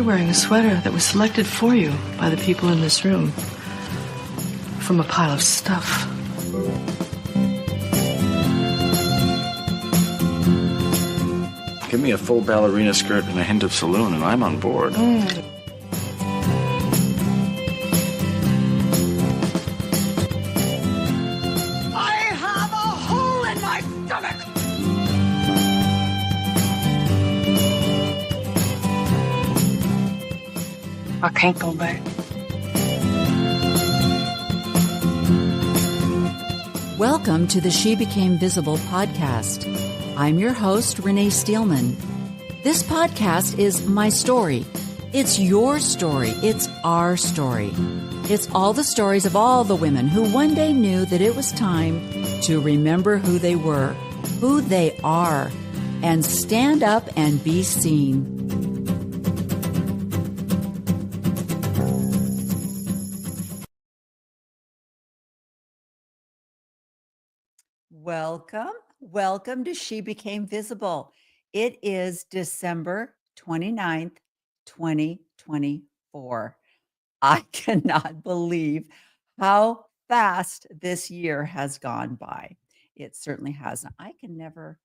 you're wearing a sweater that was selected for you by the people in this room from a pile of stuff. Give me a full ballerina skirt and a hint of saloon, and I'm on board. I can't go back. Welcome to the She Became Visible podcast. I'm your host, René Steelman. This podcast is my story. It's your story. It's our story. It's all the stories of all the women who one day knew that it was time to remember who they were, who they are, and stand up and be seen. Welcome to She Became Visible. It is December 29th, 2024. I cannot believe how fast this year has gone by. It certainly has. I can never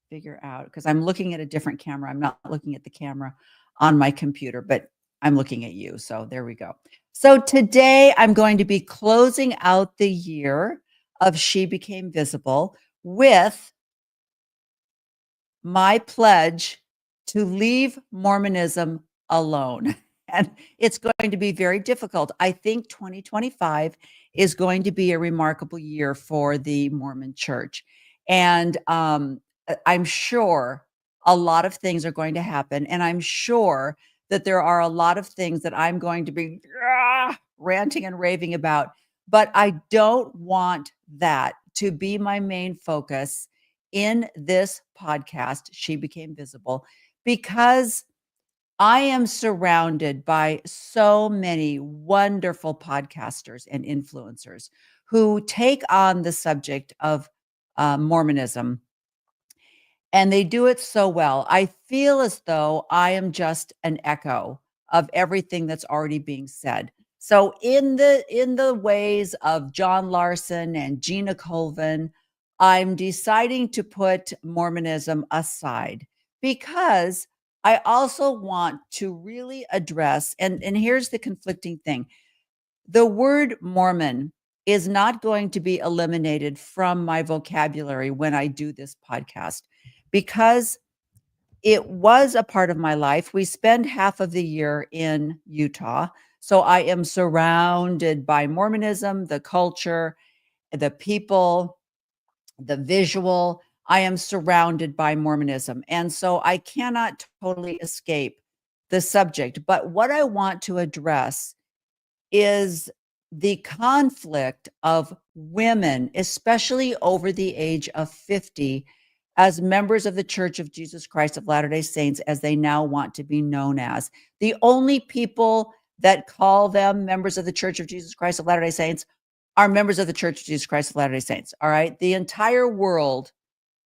figure out, because I'm looking at a different camera. I'm not looking at the camera on my computer, but I'm looking at you. So there we go. So today I'm going to be closing out the year of She Became Visible with my pledge to leave Mormonism alone. And it's going to be very difficult. I think 2025 is going to be a remarkable year for the Mormon Church. And I'm sure a lot of things are going to happen. And I'm sure that there are a lot of things that I'm going to be ranting and raving about. But I don't want that to be my main focus in this podcast, She Became Visible, because I am surrounded by so many wonderful podcasters and influencers who take on the subject of Mormonism, and they do it so well. I feel as though I am just an echo of everything that's already being said. So in the ways of John Larson and Gina Colvin, I'm deciding to put Mormonism aside because I also want to really address, and here's the conflicting thing. The word Mormon is not going to be eliminated from my vocabulary when I do this podcast because it was a part of my life. We spend half of the year in Utah. So I am surrounded by Mormonism, the culture, the people, the visual. I am surrounded by Mormonism. And so I cannot totally escape the subject. But what I want to address is the conflict of women, especially over the age of 50, as members of the Church of Jesus Christ of Latter-day Saints, as they now want to be known as. The only people that call them members of the Church of Jesus Christ of Latter-day Saints are members of the Church of Jesus Christ of Latter-day Saints. All right. The entire world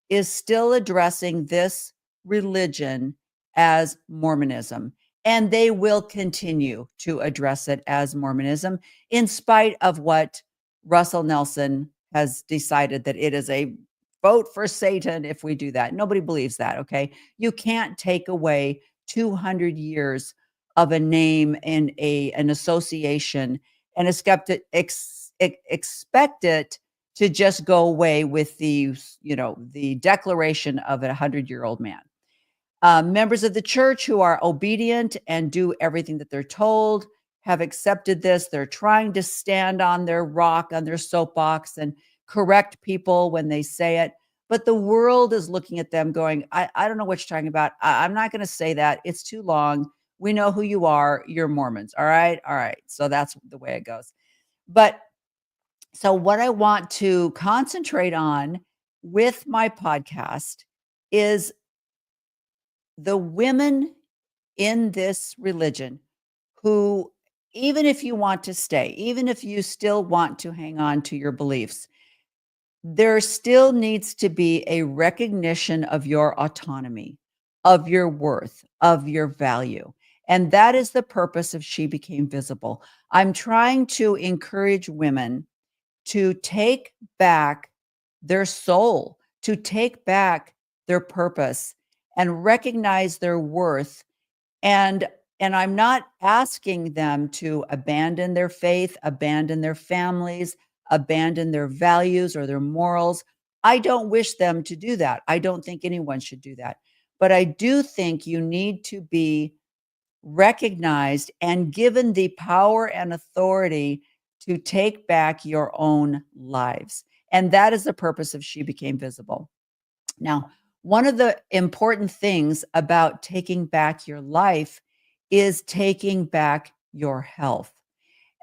is still addressing this religion as Mormonism, and they will continue to address it as Mormonism, in spite of what Russell Nelson has decided, that it is a vote for Satan if we do that. Nobody believes that. Okay. You can't take away 200 years of a name and an association and expect it to just go away with the declaration of a 100-year-old man. Members of the church who are obedient and do everything that they're told have accepted this. They're trying to stand on their rock, on their soapbox, and correct people when they say it. But the world is looking at them going, I don't know what you're talking about. I'm not going to say that. It's too long. We know who you are. You're Mormons. All right. All right. So that's the way it goes. But so what I want to concentrate on with my podcast is the women in this religion who, even if you want to stay, even if you still want to hang on to your beliefs, there still needs to be a recognition of your autonomy, of your worth, of your value. And that is the purpose of She Became Visible. I'm trying to encourage women to take back their soul, to take back their purpose and recognize their worth. And I'm not asking them to abandon their faith, abandon their families, abandon their values or their morals. I don't wish them to do that. I don't think anyone should do that. But I do think you need to be recognized and given the power and authority to take back your own lives. And that is the purpose of She Became Visible. Now, one of the important things about taking back your life is taking back your health.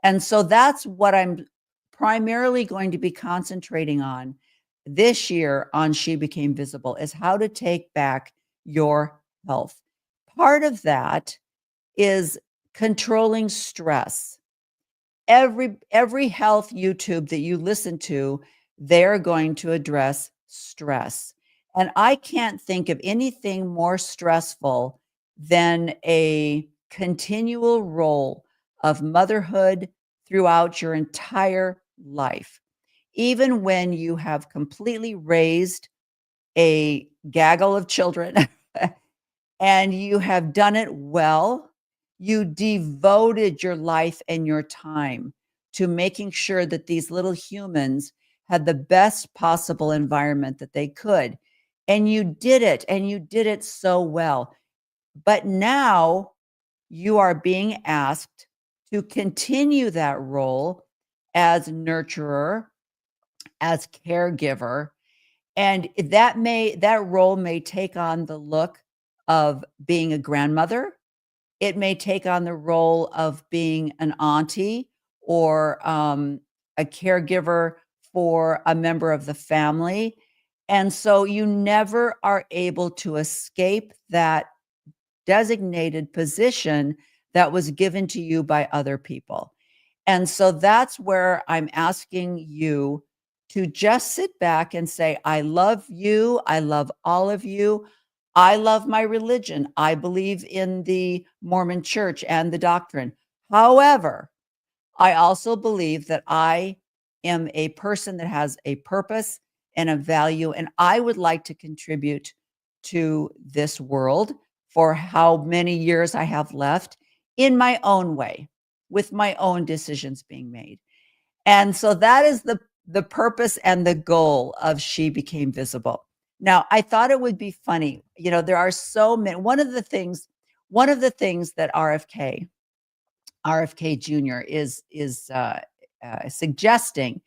And so that's what I'm primarily going to be concentrating on this year on She Became Visible, is how to take back your health. Part of that is controlling stress. Every health YouTube that you listen to, they're going to address stress. And I can't think of anything more stressful than a continual role of motherhood throughout your entire life. Even when you have completely raised a gaggle of children and you have done it well, you devoted your life and your time to making sure that these little humans had the best possible environment that they could. And you did it, and you did it so well. But now you are being asked to continue that role as nurturer, as caregiver, and that role may take on the look of being a grandmother. It may take on the role of being an auntie or a caregiver for a member of the family. And so you never are able to escape that designated position that was given to you by other people. And so that's where I'm asking you to just sit back and say, I love you. I love all of you. I love my religion. I believe in the Mormon church and the doctrine. However, I also believe that I am a person that has a purpose and a value, and I would like to contribute to this world for how many years I have left in my own way, with my own decisions being made. And so that is the purpose and the goal of She Became Visible. Now, I thought it would be funny. There are so many. One of the things that RFK Jr. is suggesting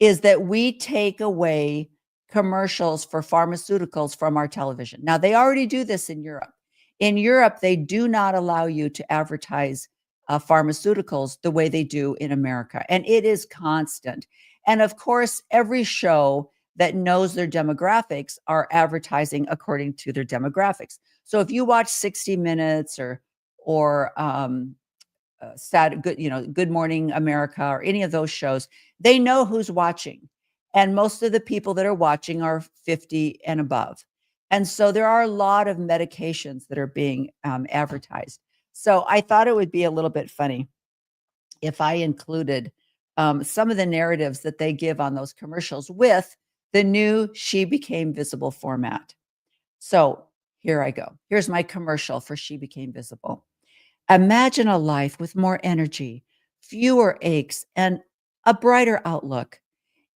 is that we take away commercials for pharmaceuticals from our television. Now, they already do this in Europe. In Europe, they do not allow you to advertise pharmaceuticals the way they do in America, and it is constant. And of course, every show that knows their demographics are advertising according to their demographics. So if you watch 60 Minutes or Good Morning America or any of those shows, they know who's watching. And most of the people that are watching are 50 and above. And so there are a lot of medications that are being advertised. So I thought it would be a little bit funny if I included some of the narratives that they give on those commercials with the new She Became Visible format. So here I go. Here's my commercial for She Became Visible. Imagine a life with more energy, fewer aches, and a brighter outlook.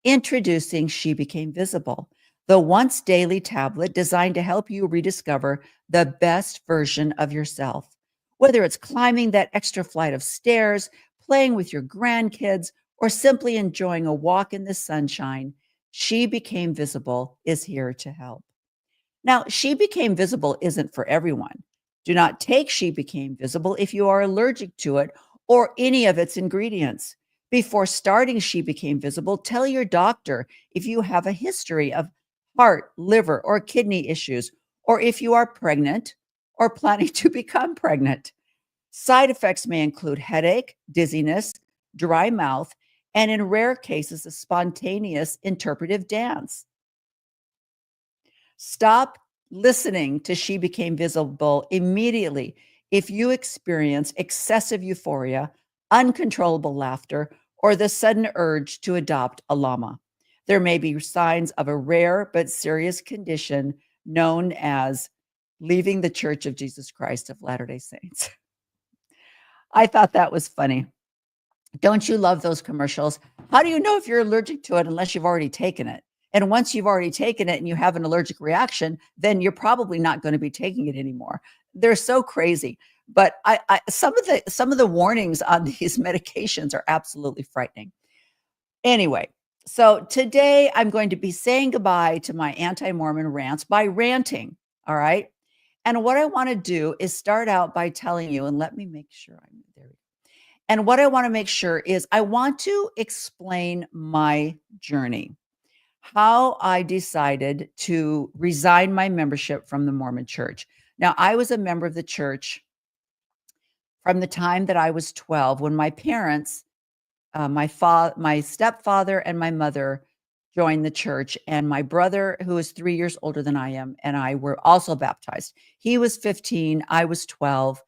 Introducing She Became Visible, the once daily tablet designed to help you rediscover the best version of yourself. Whether it's climbing that extra flight of stairs, playing with your grandkids, or simply enjoying a walk in the sunshine, She Became Visible is here to help. Now, She Became Visible isn't for everyone. Do not take She Became Visible if you are allergic to it or any of its ingredients. Before starting She Became Visible, tell your doctor if you have a history of heart, liver, or kidney issues, or if you are pregnant or planning to become pregnant. Side effects may include headache, dizziness, dry mouth, and in rare cases, a spontaneous interpretive dance. Stop listening to She Became Visible immediately. if you experience excessive euphoria, uncontrollable laughter, or the sudden urge to adopt a llama. There may be signs of a rare but serious condition known as leaving the Church of Jesus Christ of Latter-day Saints. I thought that was funny. Don't you love those commercials? How do you know if you're allergic to it unless you've already taken it? And once you've already taken it and you have an allergic reaction, then you're probably not going to be taking it anymore. They're so crazy. But some of the warnings on these medications are absolutely frightening. Anyway, so today I'm going to be saying goodbye to my anti-Mormon rants by ranting. All right. And what I want to do is start out by telling you, and let me make sure I'm there. And what I want to make sure is I want to explain my journey, how I decided to resign my membership from the Mormon Church. Now, I was a member of the church from the time that I was 12 when my parents, my stepfather and my mother joined the church, and my brother, who is 3 years older than I am, and I were also baptized. He was 15, I was 12.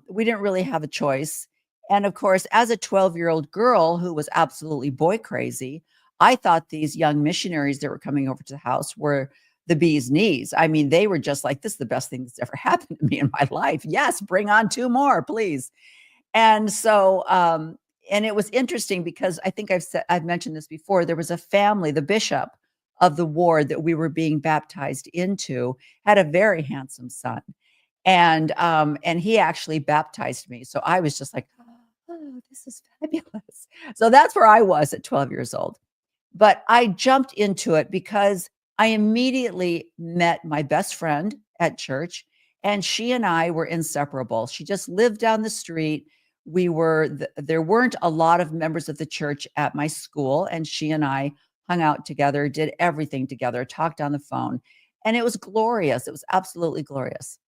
We didn't really have a choice. And of course, as a 12-year-old girl who was absolutely boy crazy, I thought these young missionaries that were coming over to the house were the bee's knees. I mean, they were just like, this is the best thing that's ever happened to me in my life. Yes, bring on 2 more, please. And so, and it was interesting because I think I've mentioned this before. There was a family, the bishop of the ward that we were being baptized into had a very handsome son. And he actually baptized me. So I was just like, oh, this is fabulous. So that's where I was at 12 years old. But I jumped into it because I immediately met my best friend at church, and she and I were inseparable. She just lived down the street. There weren't a lot of members of the church at my school, and she and I hung out together, did everything together, talked on the phone, and it was glorious. It was absolutely glorious.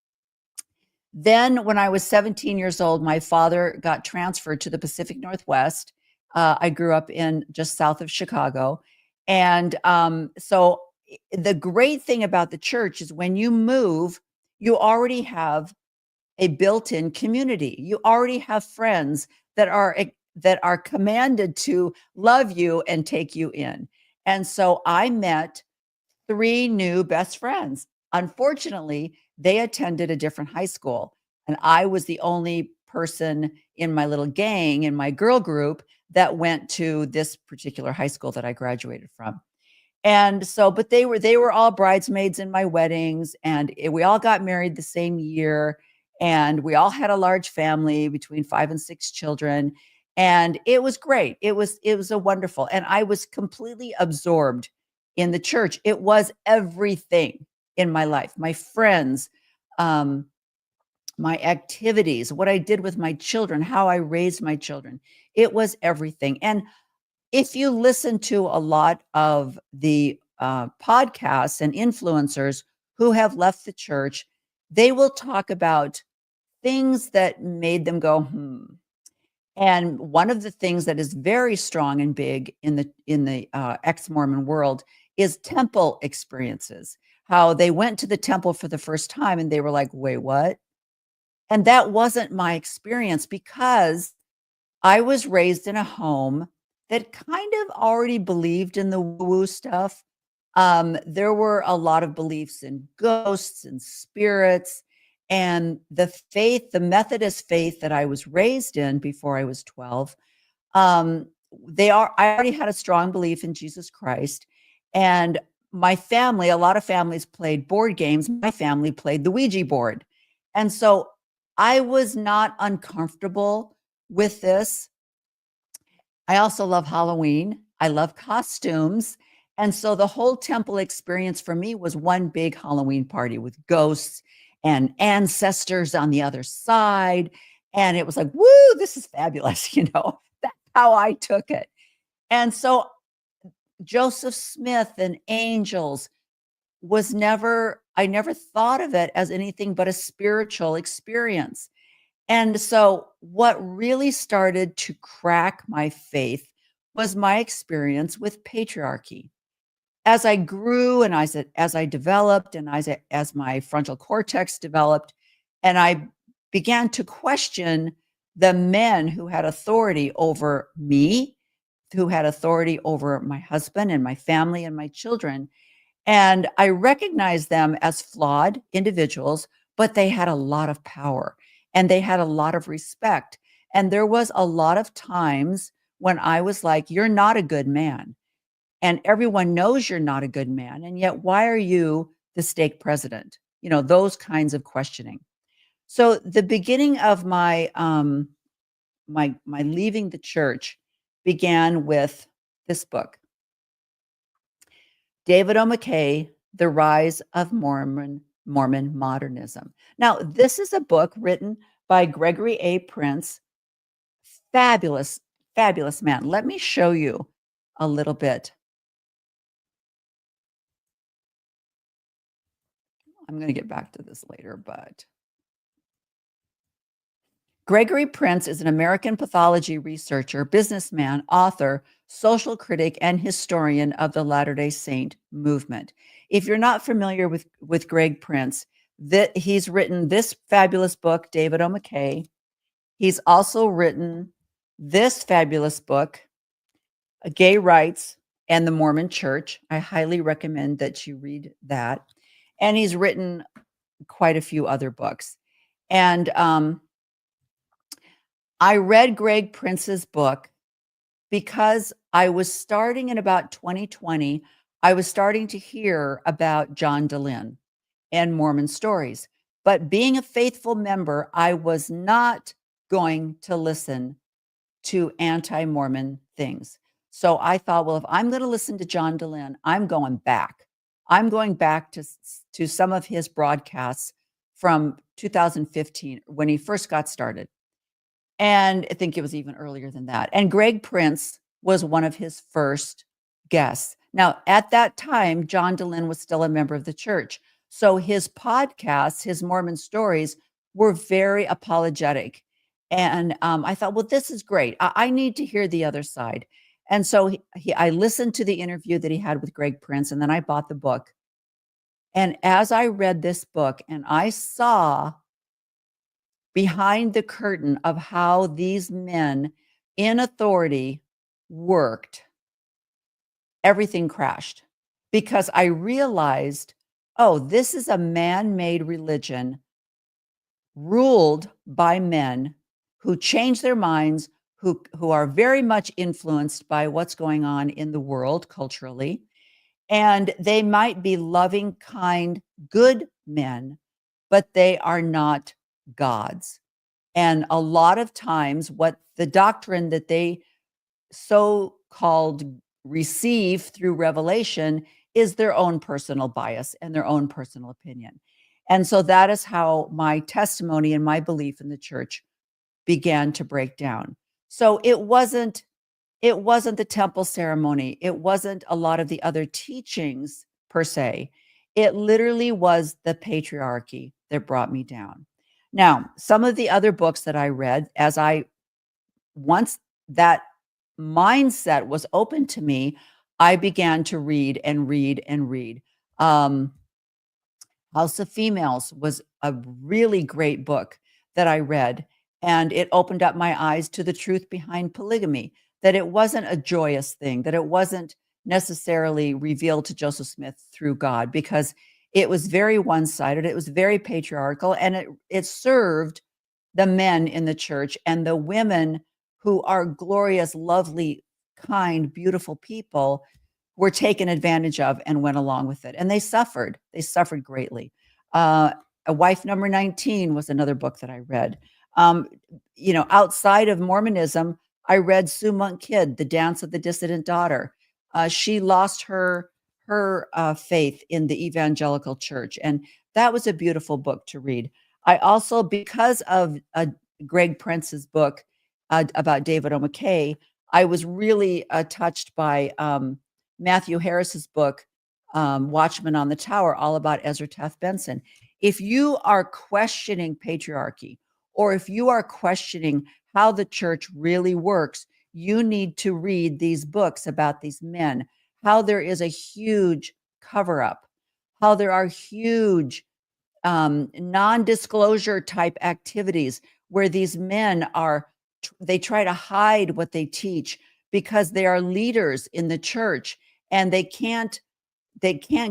Then when I was 17 years old, my father got transferred to the Pacific Northwest. I grew up in just south of Chicago. And so the great thing about the church is when you move, you already have a built-in community. You already have friends that are commanded to love you and take you in. And so I met 3 new best friends. Unfortunately, they attended a different high school, and I was the only person in my little gang, in my girl group, that went to this particular high school that I graduated from. And so, but they were all bridesmaids in my weddings, and we all got married the same year, and we all had a large family between 5 and 6 children, and it was great. It was a wonderful, and I was completely absorbed in the church. It was everything in my life, my friends, um, my activities, what I did with my children, how I raised my children. It was everything. And if you listen to a lot of the podcasts and influencers who have left the church, they will talk about things that made them go, hmm. And one of the things that is very strong and big in the ex-Mormon world is temple experiences. How they went to the temple for the first time and they were like, "Wait, what?" And that wasn't my experience because I was raised in a home that kind of already believed in the woo-woo stuff. There were a lot of beliefs in ghosts and spirits, and the Methodist faith that I was raised in before I was 12, um, I already had a strong belief in Jesus Christ. And my family, a lot of families played board games. My family played the Ouija board. And so I was not uncomfortable with this. I also love Halloween. I love costumes. And so the whole temple experience for me was one big Halloween party with ghosts and ancestors on the other side. And it was like, woo, this is fabulous. That's how I took it. And so Joseph Smith and angels I never thought of it as anything but a spiritual experience. And so what really started to crack my faith was my experience with patriarchy. As I grew and as I developed and as my frontal cortex developed and I began to question the men who had authority over me, who had authority over my husband and my family and my children. And I recognized them as flawed individuals, but they had a lot of power and they had a lot of respect. And there was a lot of times when I was like, you're not a good man. And everyone knows you're not a good man. And yet, why are you the stake president? Those kinds of questioning. So the beginning of my leaving the church began with this book, David O. McKay, The Rise of Mormon Modernism. Now, this is a book written by Gregory A. Prince. Fabulous, fabulous man. Let me show you a little bit. I'm going to get back to this later, but Gregory Prince is an American pathology researcher, businessman, author, social critic, and historian of the Latter-day Saint movement. If you're not familiar with Greg Prince, he's written this fabulous book, David O. McKay. He's also written this fabulous book, Gay Rights and the Mormon Church. I highly recommend that you read that. And he's written quite a few other books. And I read Greg Prince's book because I was starting in about 2020, I was starting to hear about John Dehlin and Mormon stories. But being a faithful member, I was not going to listen to anti-Mormon things. So I thought, well, if I'm going to listen to John Dehlin, I'm going back. I'm going back to some of his broadcasts from 2015 when he first got started. And I think it was even earlier than that. And Greg Prince was one of his first guests. Now, at that time, John Dehlin was still a member of the church. So his podcasts, his Mormon stories, were very apologetic. And I thought, well, this is great. I need to hear the other side. And so I listened to the interview that he had with Greg Prince, and then I bought the book. And as I read this book and I saw behind the curtain of how these men in authority worked, everything crashed because I realized, oh, this is a man-made religion ruled by men who change their minds, who are very much influenced by what's going on in the world culturally. And they might be loving, kind, good men, but they are not gods. And a lot of times, what the doctrine that they so-called receive through revelation is their own personal bias and their own personal opinion. And so that is how my testimony and my belief in the church began to break down. So it wasn't the temple ceremony. It wasn't a lot of the other teachings per se. It literally was the patriarchy that brought me down. Now, some of the other books that I read, once that mindset was open to me, I began to read and read and read. House of Females was a really great book that I read, and it opened up my eyes to the truth behind polygamy, that it wasn't a joyous thing, that it wasn't necessarily revealed to Joseph Smith through God, because it was very one-sided, it was very patriarchal, and it served the men in the church, and the women who are glorious, lovely, kind, beautiful people were taken advantage of and went along with it. And they suffered greatly. A Wife Number 19 was another book that I read. Outside of Mormonism, I read Sue Monk Kidd, The Dance of the Dissident Daughter. She lost her faith in the evangelical church, and that was a beautiful book to read. I also, because of Greg Prince's book about David O. McKay, I was really touched by Matthew Harris's book, Watchman on the Tower, all about Ezra Taft Benson. If you are questioning patriarchy, or if you are questioning how the church really works, you need to read these books about these men, how there is a huge cover-up, how there are huge non-disclosure type activities where these men they try to hide what they teach because they are leaders in the church, and they can't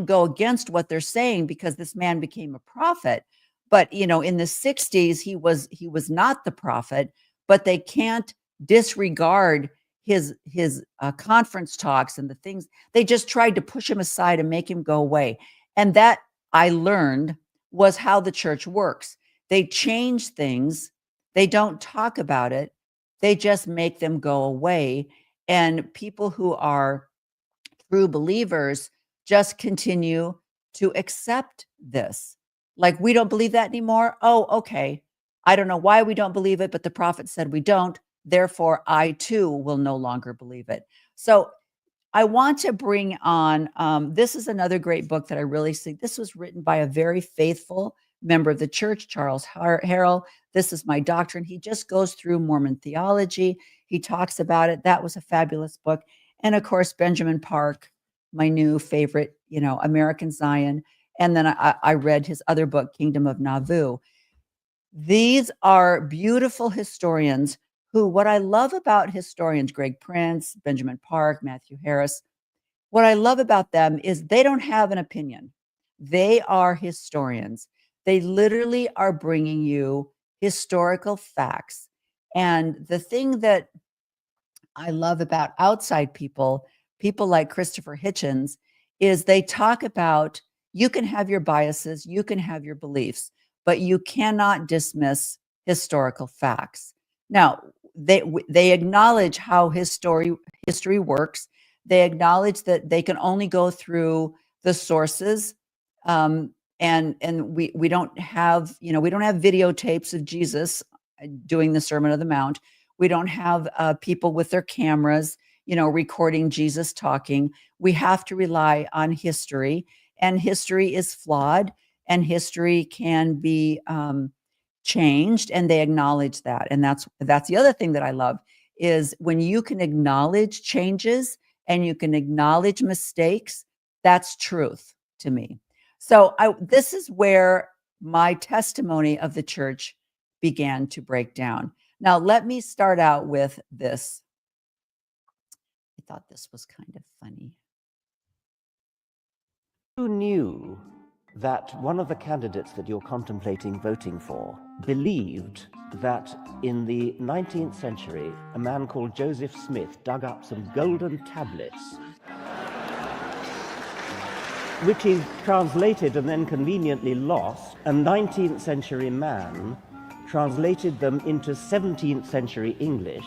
go against what they're saying because this man became a prophet. But in the 60s he was not the prophet, but they can't disregard his conference talks and the things. They just tried to push him aside and make him go away. And that, I learned, was how the church works. They change things, they don't talk about it, they just make them go away. And people who are true believers just continue to accept this. Like, we don't believe that anymore. Oh, okay. I don't know why we don't believe it, but the prophet said we don't. Therefore, I too will no longer believe it. So I want to bring on, this is another great book that I really see. This was written by a very faithful member of the church, Charles Harrell. This is My Doctrine. He just goes through Mormon theology. He talks about it. That was a fabulous book. And of course, Benjamin Park, my new favorite, American Zion. And then I read his other book, Kingdom of Nauvoo. These are beautiful historians who, what I love about historians, Greg Prince, Benjamin Park, Matthew Harris, what I love about them is they don't have an opinion. They are historians. They literally are bringing you historical facts. And the thing that I love about outside people like Christopher Hitchens, is they talk about, you can have your biases, you can have your beliefs, but you cannot dismiss historical facts. Now, they acknowledge how history works. They acknowledge that they can only go through the sources, and we don't have videotapes of Jesus doing the Sermon on the Mount. We don't have people with their cameras, recording Jesus talking. We have to rely on history, and history is flawed, and history can be changed, and they acknowledge that. And that's the other thing that I love, is when you can acknowledge changes and you can acknowledge mistakes, that's truth to me. So this is where my testimony of the church began to break down. Now, let me start out with this. I thought this was kind of funny. Who knew that one of the candidates that you're contemplating voting for believed that in the 19th century, a man called Joseph Smith dug up some golden tablets, which he translated and then conveniently lost? A 19th century man translated them into 17th century English.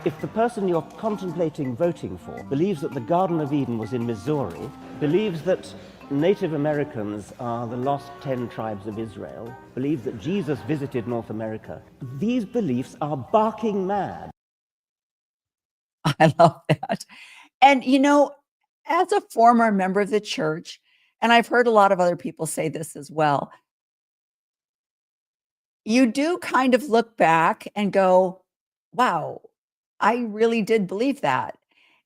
If the person you're contemplating voting for believes that the Garden of Eden was in Missouri, believes that Native Americans are the lost 10 tribes of Israel, believes that Jesus visited North America, these beliefs are barking mad. I love that. And, as a former member of the church, and I've heard a lot of other people say this as well, you do kind of look back and go, wow, I really did believe that.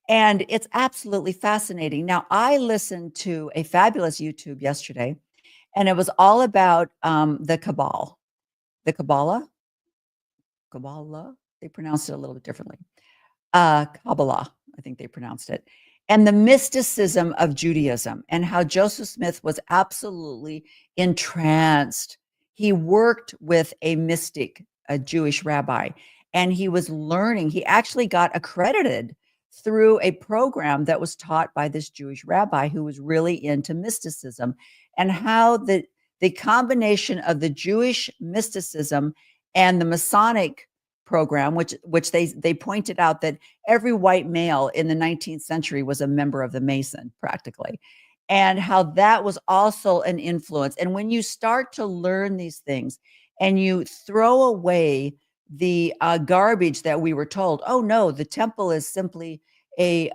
And it's absolutely fascinating. Now, I listened to a fabulous YouTube yesterday, and it was all about the Kabbalah. The Kabbalah? They pronounced it a little bit differently. Kabbalah, I think they pronounced it. And the mysticism of Judaism, and how Joseph Smith was absolutely entranced. He worked with a mystic, a Jewish rabbi, and he was learning. He actually got accredited through a program that was taught by this Jewish rabbi who was really into mysticism, and how the combination of the Jewish mysticism and the Masonic program, which they pointed out that every white male in the 19th century was a member of the Mason practically, and how that was also an influence. And when you start to learn these things and you throw away the garbage that we were told, oh no, the temple is simply a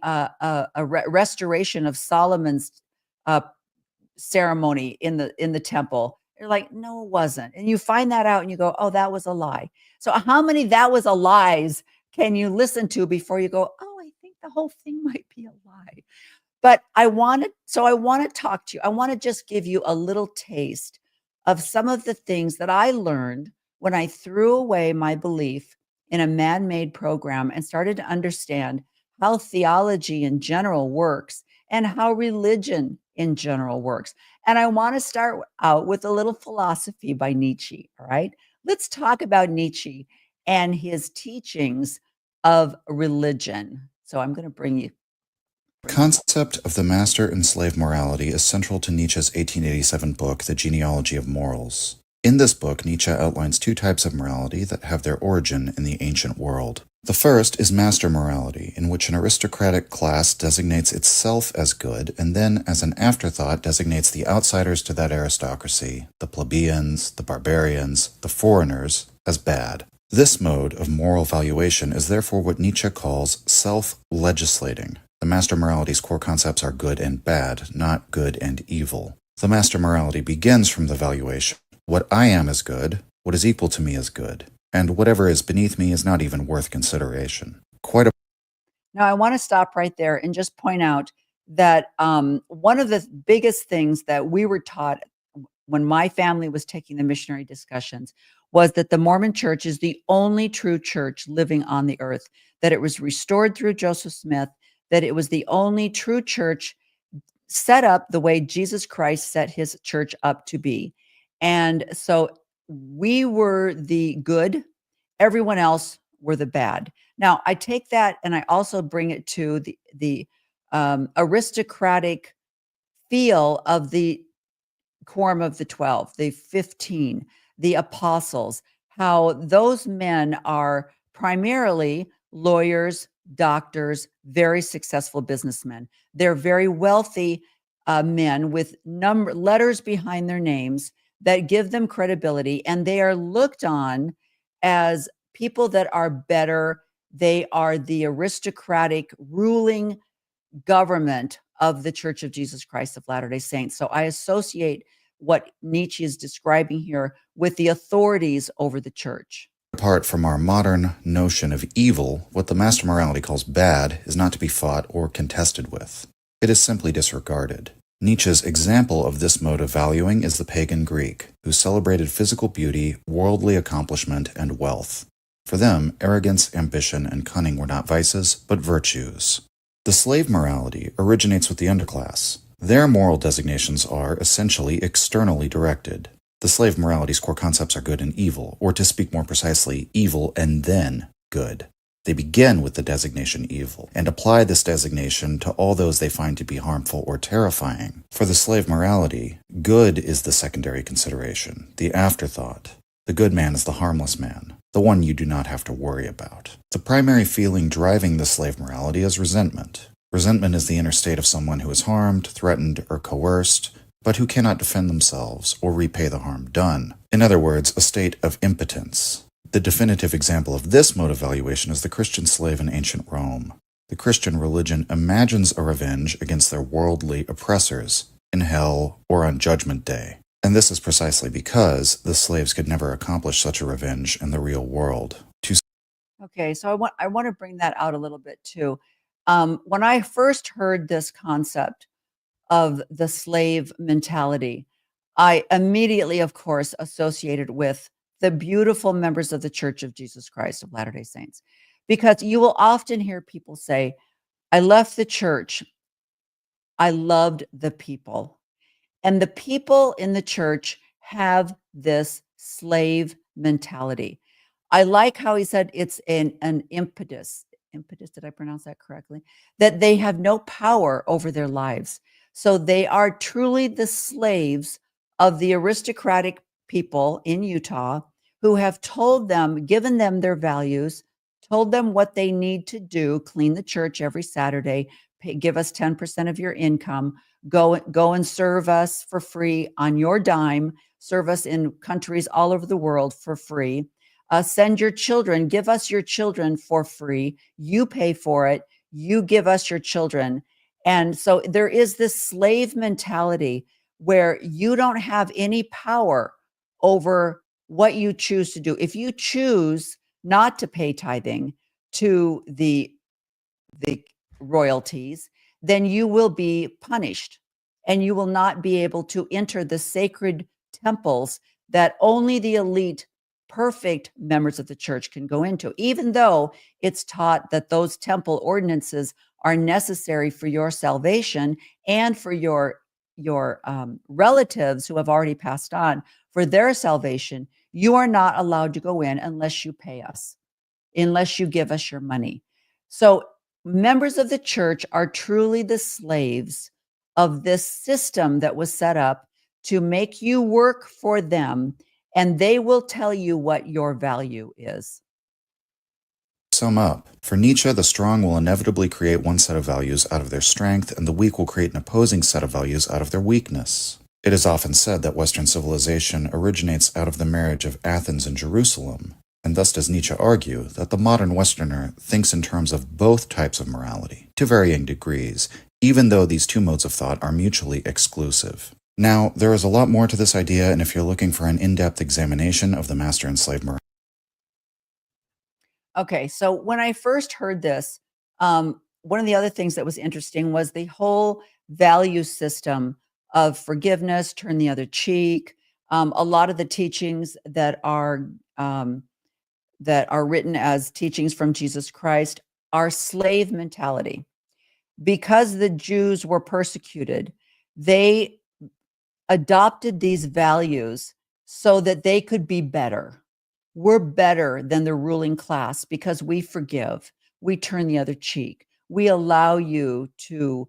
restoration of Solomon's ceremony in the temple. You're like, no, it wasn't. And you find that out and you go, oh, that was a lie. So how many that was a lies can you listen to before you go, oh, I think the whole thing might be a lie? But I want to talk to you. I want to just give you a little taste of some of the things that I learned when I threw away my belief in a man-made program and started to understand how theology in general works and how religion in general works. And I want to start out with a little philosophy by Nietzsche. All right. Let's talk about Nietzsche and his teachings of religion. So I'm going to bring you. The concept of the master and slave morality is central to Nietzsche's 1887 book, The Genealogy of Morals. In this book, Nietzsche outlines two types of morality that have their origin in the ancient world. The first is master morality, in which an aristocratic class designates itself as good and then, as an afterthought, designates the outsiders to that aristocracy, the plebeians, the barbarians, the foreigners, as bad. This mode of moral valuation is therefore what Nietzsche calls self-legislating. The master morality's core concepts are good and bad, not good and evil. The master morality begins from the valuation. What I am is good, what is equal to me is good, and whatever is beneath me is not even worth consideration. Now, I want to stop right there and just point out that one of the biggest things that we were taught when my family was taking the missionary discussions was that the Mormon church is the only true church living on the earth, that it was restored through Joseph Smith, that it was the only true church set up the way Jesus Christ set his church up to be. And so we were the good, everyone else were the bad. Now, I take that and I also bring it to the aristocratic feel of the quorum of the 12, the 15, the apostles, how those men are primarily lawyers, doctors, very successful businessmen. They're very wealthy men with letters behind their names that give them credibility, and they are looked on as people that are better. They are the aristocratic ruling government of the Church of Jesus Christ of Latter-day Saints. So I associate what Nietzsche is describing here with the authorities over the church. Apart from our modern notion of evil, what the master morality calls bad is not to be fought or contested with. It is simply disregarded. Nietzsche's example of this mode of valuing is the pagan Greek, who celebrated physical beauty, worldly accomplishment, and wealth. For them, arrogance, ambition, and cunning were not vices, but virtues. The slave morality originates with the underclass. Their moral designations are essentially externally directed. The slave morality's core concepts are good and evil, or to speak more precisely, evil and then good. They begin with the designation evil, and apply this designation to all those they find to be harmful or terrifying. For the slave morality, good is the secondary consideration, the afterthought. The good man is the harmless man, the one you do not have to worry about. The primary feeling driving the slave morality is resentment. Resentment is the inner state of someone who is harmed, threatened, or coerced, but who cannot defend themselves or repay the harm done. In other words, a state of impotence. The definitive example of this mode of valuation is the Christian slave in ancient Rome. The Christian religion imagines a revenge against their worldly oppressors in hell or on Judgment Day. And this is precisely because the slaves could never accomplish such a revenge in the real world. Okay, so I want to bring that out a little bit too. When I first heard this concept of the slave mentality, I immediately, of course, associated with the beautiful members of the Church of Jesus Christ of Latter-day Saints, because you will often hear people say, I left the church, I loved the people. And the people in the church have this slave mentality. I like how he said it's an impetus. Impetus, did I pronounce that correctly? That they have no power over their lives. So they are truly the slaves of the aristocratic people in Utah who have told them, given them their values, told them what they need to do, clean the church every Saturday, give us 10% of your income, go and serve us for free on your dime, serve us in countries all over the world for free. Send your children, give us your children for free. You pay for it. You give us your children. And so there is this slave mentality where you don't have any power over what you choose to do. If you choose not to pay tithing to the royalties, then you will be punished and you will not be able to enter the sacred temples that only the elite, perfect members of the church can go into, even though it's taught that those temple ordinances are necessary for your salvation and for your relatives who have already passed on for their salvation. You are not allowed to go in unless you pay us, unless you give us your money. So members of the church are truly the slaves of this system that was set up to make you work for them, and they will tell you what your value is. Sum up. For Nietzsche, the strong will inevitably create one set of values out of their strength, and the weak will create an opposing set of values out of their weakness. It is often said that Western civilization originates out of the marriage of Athens and Jerusalem, and thus does Nietzsche argue that the modern Westerner thinks in terms of both types of morality, to varying degrees, even though these two modes of thought are mutually exclusive. Now, there is a lot more to this idea, and if you're looking for an in-depth examination of the master and slave morality. Okay, so when I first heard this, one of the other things that was interesting was the whole value system of forgiveness, turn the other cheek. A lot of the teachings that are written as teachings from Jesus Christ are slave mentality. Because the Jews were persecuted, they adopted these values so that they could be better. We're better than the ruling class because we forgive, we turn the other cheek, we allow you to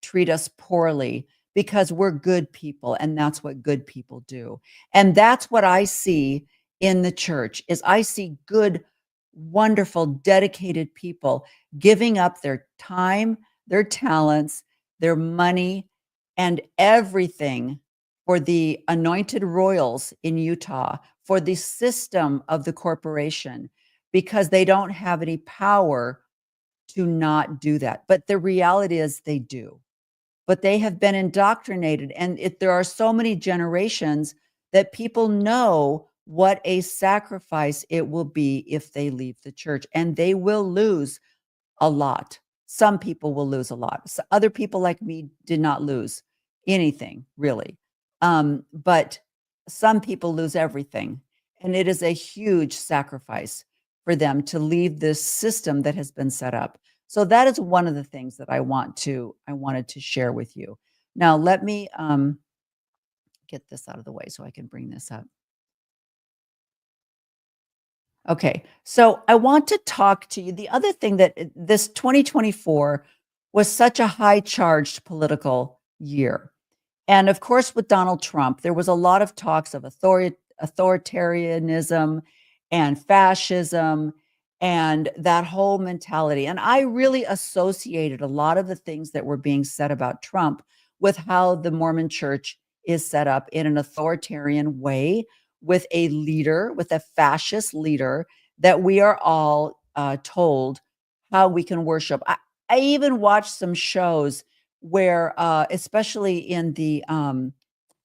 treat us poorly because we're good people, and that's what good people do. And that's what I see in the church is I see good, wonderful, dedicated people giving up their time, their talents, their money, and everything for the anointed royals in Utah, for the system of the corporation, because they don't have any power to not do that. But the reality is they do. But they have been indoctrinated. And there are so many generations that people know what a sacrifice it will be if they leave the church. And they will lose a lot. Some people will lose a lot. So other people like me did not lose anything, really. But some people lose everything. And it is a huge sacrifice for them to leave this system that has been set up. So that is one of the things that I wanted to share with you. Now, let me get this out of the way so I can bring this up. Okay, so I want to talk to you. The other thing that this 2024 was such a high charged political year. And of course, with Donald Trump, there was a lot of talks of authoritarianism and fascism and that whole mentality. And I really associated a lot of the things that were being said about Trump with how the Mormon church is set up in an authoritarian way, with a leader, with a fascist leader that we are all told how we can worship. I even watched some shows where, especially in the,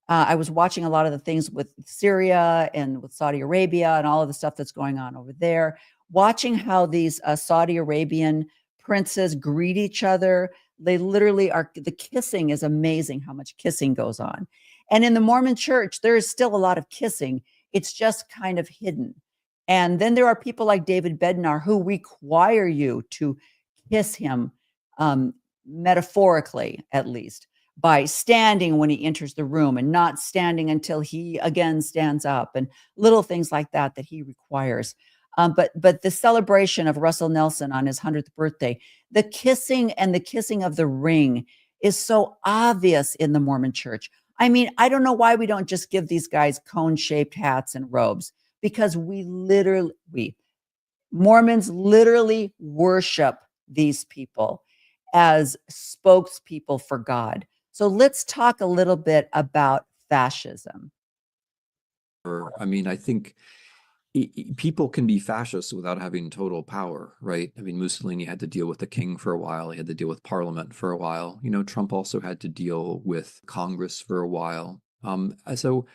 I was watching a lot of the things with Syria and with Saudi Arabia and all of the stuff that's going on over there, watching how these Saudi Arabian princes greet each other. They literally are, the kissing is amazing how much kissing goes on. And in the Mormon church, there is still a lot of kissing. It's just kind of hidden. And then there are people like David Bednar who require you to kiss him, metaphorically at least, by standing when he enters the room and not standing until he again stands up, and little things like that that he requires. But the celebration of Russell Nelson on his 100th birthday, the kissing and the kissing of the ring is so obvious in the Mormon church. I mean, I don't know why we don't just give these guys cone-shaped hats and robes, because Mormons literally worship these people as spokespeople for God. So let's talk a little bit about fascism. I mean, I think people can be fascists without having total power, right? I mean, Mussolini had to deal with the king for a while. He had to deal with parliament for a while. You know, Trump also had to deal with Congress for a while. So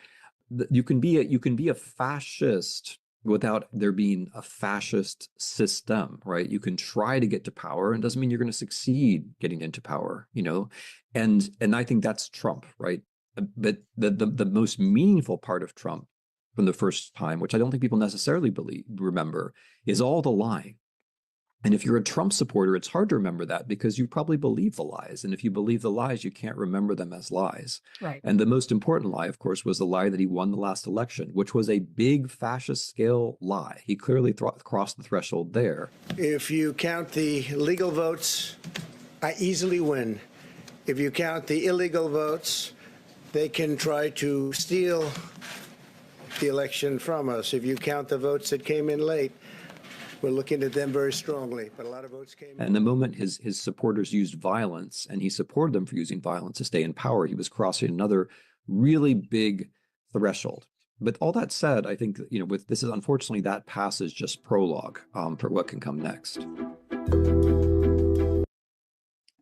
you can be a fascist without there being a fascist system, right? You can try to get to power, and doesn't mean you're going to succeed getting into power, and I think that's Trump, right? But the most meaningful part of Trump from the first time, which I don't think people necessarily remember, is all the lying. And if you're a Trump supporter, it's hard to remember that because you probably believe the lies. And if you believe the lies, you can't remember them as lies. Right. And the most important lie, of course, was the lie that he won the last election, which was a big fascist scale lie. He clearly crossed the threshold there. If you count the legal votes, I easily win. If you count the illegal votes, they can try to steal the election from us. If you count the votes that came in late, we're looking at them very strongly, but a lot of votes came in. And the moment his supporters used violence, and he supported them for using violence to stay in power, he was crossing another really big threshold. But all that said, I think, with this is unfortunately that passage just prologue for what can come next.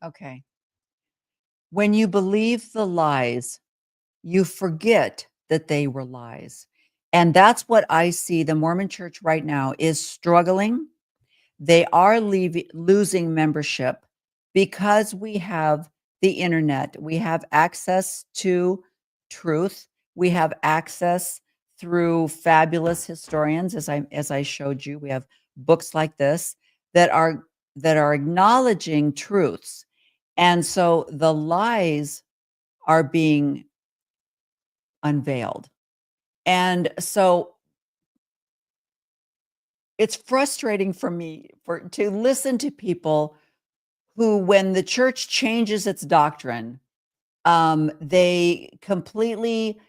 Okay. When you believe the lies, you forget that they were lies. And that's what I see the Mormon Church right now is struggling. They are losing membership because we have the internet. We have access to truth. We have access through fabulous historians, as I showed you. We have books like this that are acknowledging truths. And so the lies are being unveiled. And so it's frustrating for me to listen to people who, when the church changes its doctrine, they completely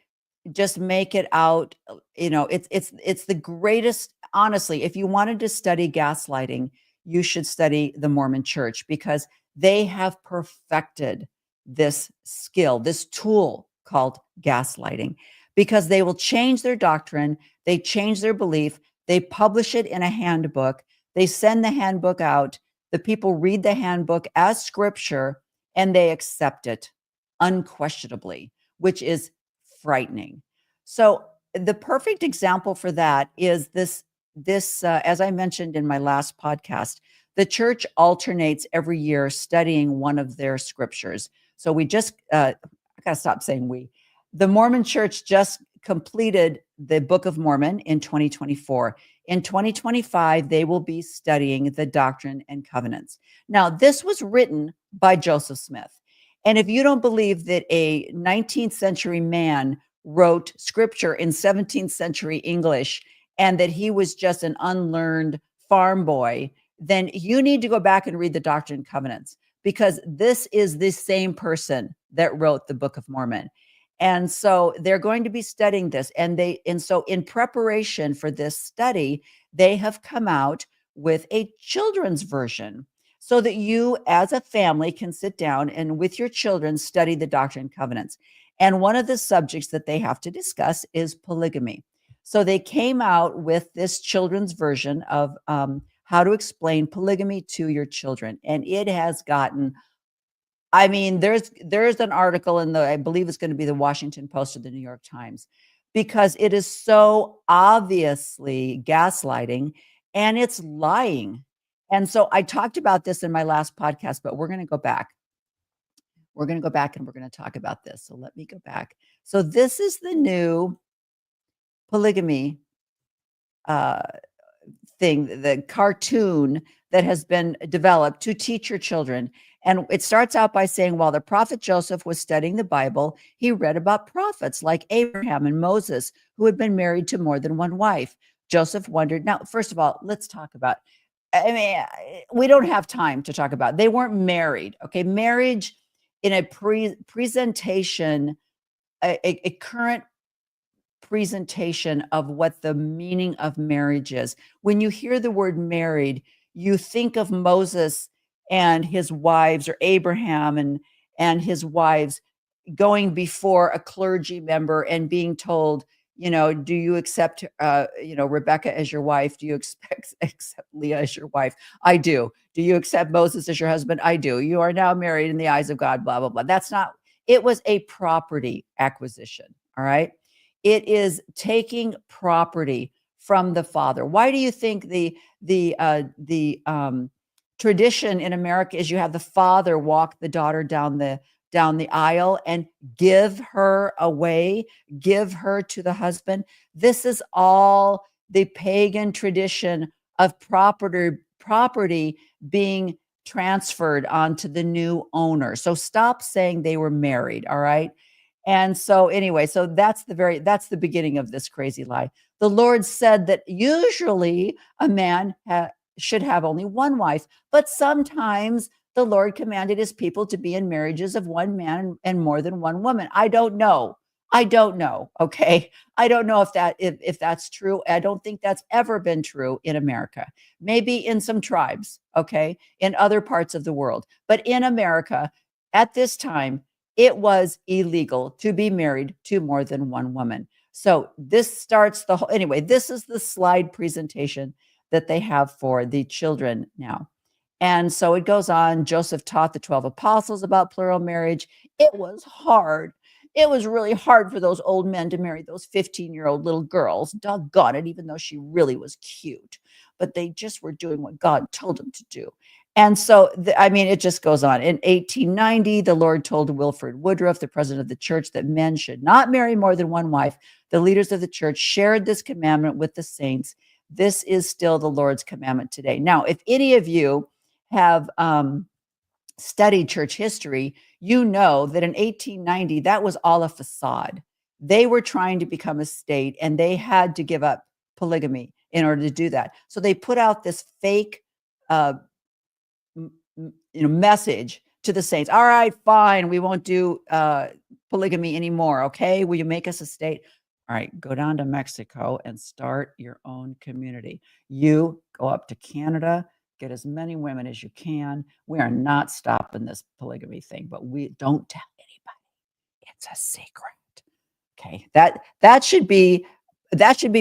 just make it out. It's the greatest. Honestly, if you wanted to study gaslighting, you should study the Mormon Church, because they have perfected this skill, this tool called gaslighting, because they will change their doctrine, they change their belief, they publish it in a handbook, they send the handbook out, the people read the handbook as scripture, and they accept it unquestionably, which is frightening. So the perfect example for that is this, as I mentioned in my last podcast, the church alternates every year studying one of their scriptures. So we just, I gotta stop saying we. The Mormon Church just completed the Book of Mormon in 2024. In 2025, they will be studying the Doctrine and Covenants. Now, this was written by Joseph Smith. And if you don't believe that a 19th century man wrote scripture in 17th century English and that he was just an unlearned farm boy, then you need to go back and read the Doctrine and Covenants, because this is the same person that wrote the Book of Mormon. And so they're going to be studying this. And so in preparation for this study, they have come out with a children's version so that you as a family can sit down and with your children study the Doctrine and Covenants. And one of the subjects that they have to discuss is polygamy. So they came out with this children's version of how to explain polygamy to your children. And it has gotten, I mean, there's an article in I believe it's going to be the Washington Post or the New York Times, because it is so obviously gaslighting and it's lying. And so I talked about this in my last podcast, but we're going to go back. We're going to go back and we're going to talk about this. So let me go back. So this is the new polygamy thing, the cartoon that has been developed to teach your children. And it starts out by saying, while the prophet Joseph was studying the Bible, he read about prophets like Abraham and Moses, who had been married to more than one wife. Joseph wondered. Now, first of all, let's talk about, I mean, we don't have time to talk about, they weren't married. Okay. Marriage in a presentation, a current presentation of what the meaning of marriage is. When you hear the word married, you think of Moses and his wives, or Abraham and his wives, going before a clergy member and being told, do you accept, Rebecca as your wife? Do you accept Leah as your wife? I do. Do you accept Moses as your husband? I do. You are now married in the eyes of God, blah, blah, blah. That's not, it was a property acquisition. All right. It is taking property from the father? Why do you think the tradition in America is you have the father walk the daughter down the aisle and give her away, give her to the husband? This is all the pagan tradition of property being transferred onto the new owner. So stop saying they were married, all right? And so anyway, so that's the beginning of this crazy lie. The Lord said that usually a man should have only one wife, but sometimes the Lord commanded his people to be in marriages of one man and more than one woman. I don't know. Okay. I don't know if that's true. I don't think that's ever been true in America. Maybe in some tribes, okay, in other parts of the world. But in America, at this time, it was illegal to be married to more than one woman. So this starts the whole, anyway, this is the slide presentation that they have for the children now. And so it goes on. Joseph taught the 12 apostles about plural marriage. It was hard. It was really hard for those old men to marry those 15-year-old little girls. Doggone it, even though she really was cute. But they just were doing what God told them to do. And so, it just goes on. In 1890, the Lord told Wilford Woodruff, the president of the church, that men should not marry more than one wife. The leaders of the church shared this commandment with the saints. This is still the Lord's commandment today. Now, if any of you have studied church history, you know that in 1890, that was all a facade. They were trying to become a state and they had to give up polygamy in order to do that. So they put out this fake message to the saints. All right, fine. We won't do polygamy anymore. Okay. Will you make us a state? All right, go down to Mexico and start your own community. You go up to Canada, get as many women as you can. We are not stopping this polygamy thing, but we don't tell anybody. It's a secret. Okay. That should be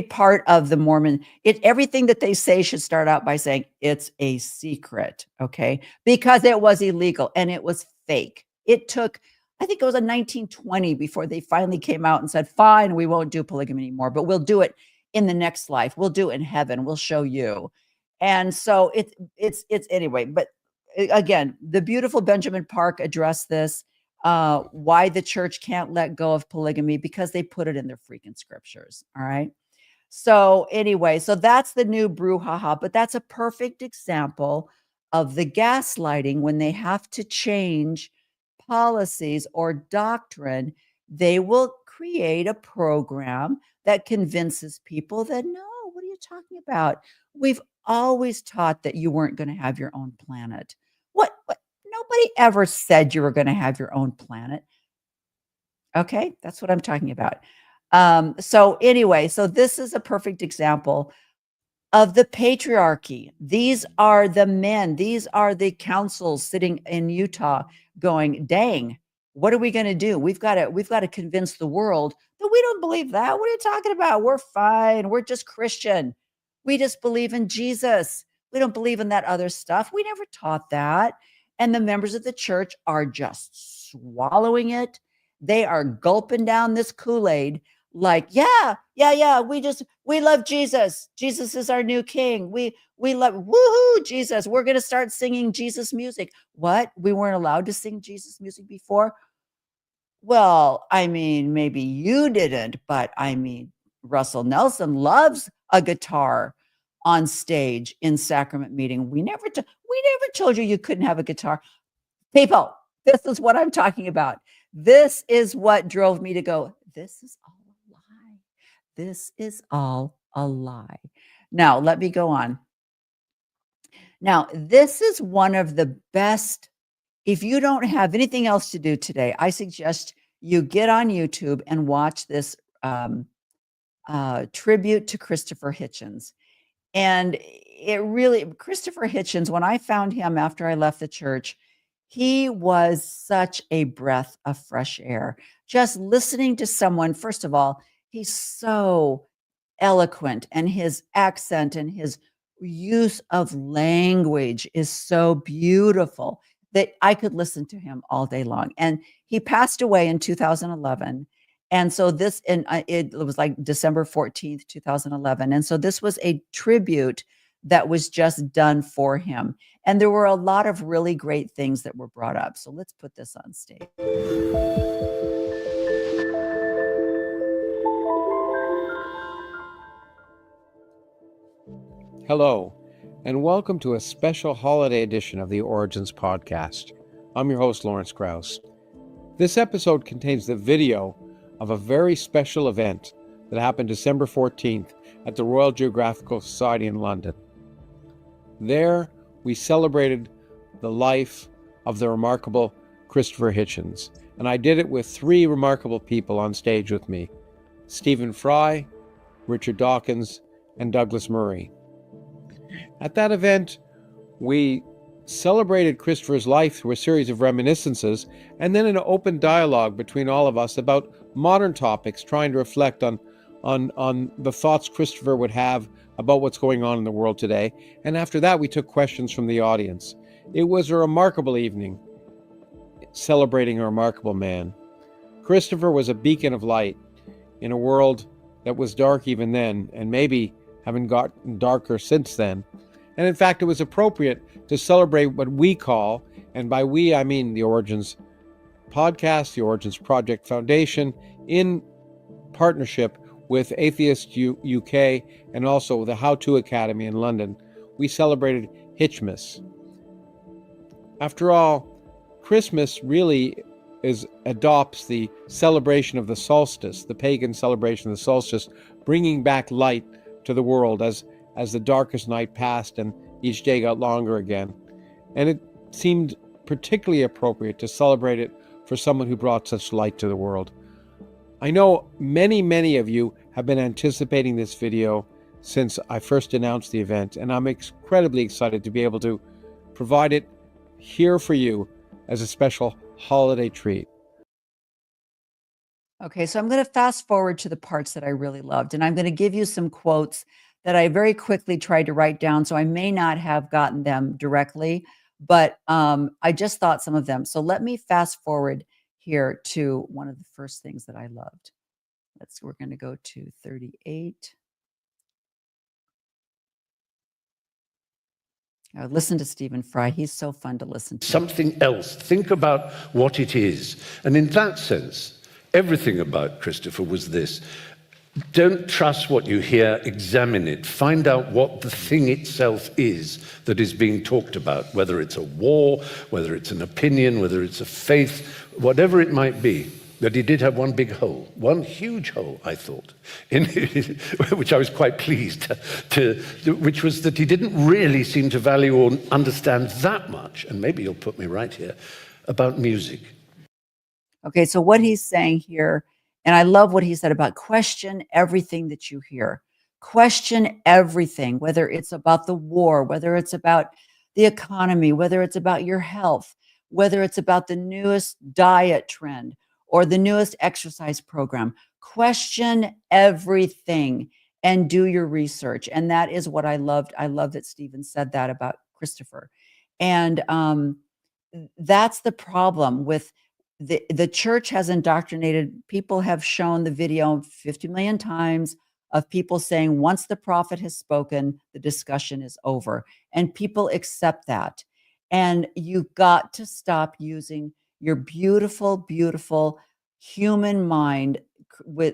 part of the Mormon. Everything that they say should start out by saying it's a secret. Okay. Because it was illegal and it was fake. It took, I think it was in 1920 before they finally came out and said, fine, we won't do polygamy anymore, but we'll do it in the next life. We'll do it in heaven. We'll show you. And so it's anyway, but again, the beautiful Benjamin Park addressed this, why the church can't let go of polygamy, because they put it in their freaking scriptures. All right. So anyway, so that's the new brouhaha, but that's a perfect example of the gaslighting. When they have to change policies or doctrine, they will create a program that convinces people that, no, what are you talking about? We've always taught that you weren't going to have your own planet. What? Nobody ever said you were going to have your own planet. Okay, that's what I'm talking about. So anyway, so this is a perfect example of the patriarchy. These are the men. These are the councils sitting in Utah going, dang, what are we going to do? We've got to convince the world that we don't believe that. What are you talking about? We're fine. We're just Christian. We just believe in Jesus. We don't believe in that other stuff. We never taught that. And the members of the church are just swallowing it. They are gulping down this Kool-Aid like, yeah, we love Jesus. Jesus is our new king. We love, woohoo, Jesus. We're going to start singing Jesus music. What? We weren't allowed to sing Jesus music before? Well, maybe you didn't, but Russell Nelson loves a guitar on stage in sacrament meeting. We never told you couldn't have a guitar. People, this is what I'm talking about. This is what drove me to go, this is all a lie. This is all a lie. Now, let me go on. Now, this is one of the best. If you don't have anything else to do today, I suggest you get on YouTube and watch this tribute to Christopher Hitchens. And Christopher Hitchens, when I found him after I left the church, he was such a breath of fresh air. Just listening to someone, first of all, he's so eloquent, and his accent and his use of language is so beautiful that I could listen to him all day long. And he passed away in 2011. And so this, and it was like December 14th, 2011. And so this was a tribute that was just done for him. And there were a lot of really great things that were brought up. So let's put this on stage. Hello, and welcome to a special holiday edition of the Origins Podcast. I'm your host, Lawrence Krauss. This episode contains the video of a very special event that happened December 14th at the Royal Geographical Society in London. There, we celebrated the life of the remarkable Christopher Hitchens, and I did it with three remarkable people on stage with me: Stephen Fry, Richard Dawkins, and Douglas Murray. At that event, we celebrated Christopher's life through a series of reminiscences and then an open dialogue between all of us about modern topics, trying to reflect on the thoughts Christopher would have about what's going on in the world today. And after that, we took questions from the audience. It was a remarkable evening, celebrating a remarkable man. Christopher was a beacon of light in a world that was dark even then, and maybe having gotten darker since then. And in fact, it was appropriate to celebrate what we call, and by we, I mean the Origins Podcast, the Origins Project Foundation, in partnership with Atheist UK and also the How To Academy in London. We celebrated Hitchmas. After all, Christmas really adopts the celebration of the solstice, the pagan celebration of the solstice, bringing back light to the world as the darkest night passed and each day got longer again. And it seemed particularly appropriate to celebrate it for someone who brought such light to the world. I know many of you have been anticipating this video since I first announced the event, and I'm incredibly excited to be able to provide it here for you as a special holiday treat. Okay, so I'm going to fast forward to the parts that I really loved, and I'm going to give you some quotes that I very quickly tried to write down, so I may not have gotten them directly, but I just thought some of them. So let me fast forward here to one of the first things that I loved. We're going to go to 38. Listen to Stephen Fry. He's so fun to listen to. Something else. Think about what it is. And in that sense, everything about Christopher was this. Don't trust what you hear, examine it. Find out what the thing itself is that is being talked about, whether it's a war, whether it's an opinion, whether it's a faith, whatever it might be. That he did have one big hole, one huge hole, I thought, in which I was quite pleased which was that he didn't really seem to value or understand that much, and maybe you'll put me right here, about music. Okay, so what he's saying here, and I love what he said about question everything that you hear. Question everything, whether it's about the war, whether it's about the economy, whether it's about your health, whether it's about the newest diet trend, or the newest exercise program. Question everything and do your research. And that is what I loved. I love that Stephen said that about Christopher. And that's the problem with the church has indoctrinated. People have shown the video 50 million times of people saying, once the prophet has spoken, the discussion is over. And people accept that. And you've got to stop using your beautiful human mind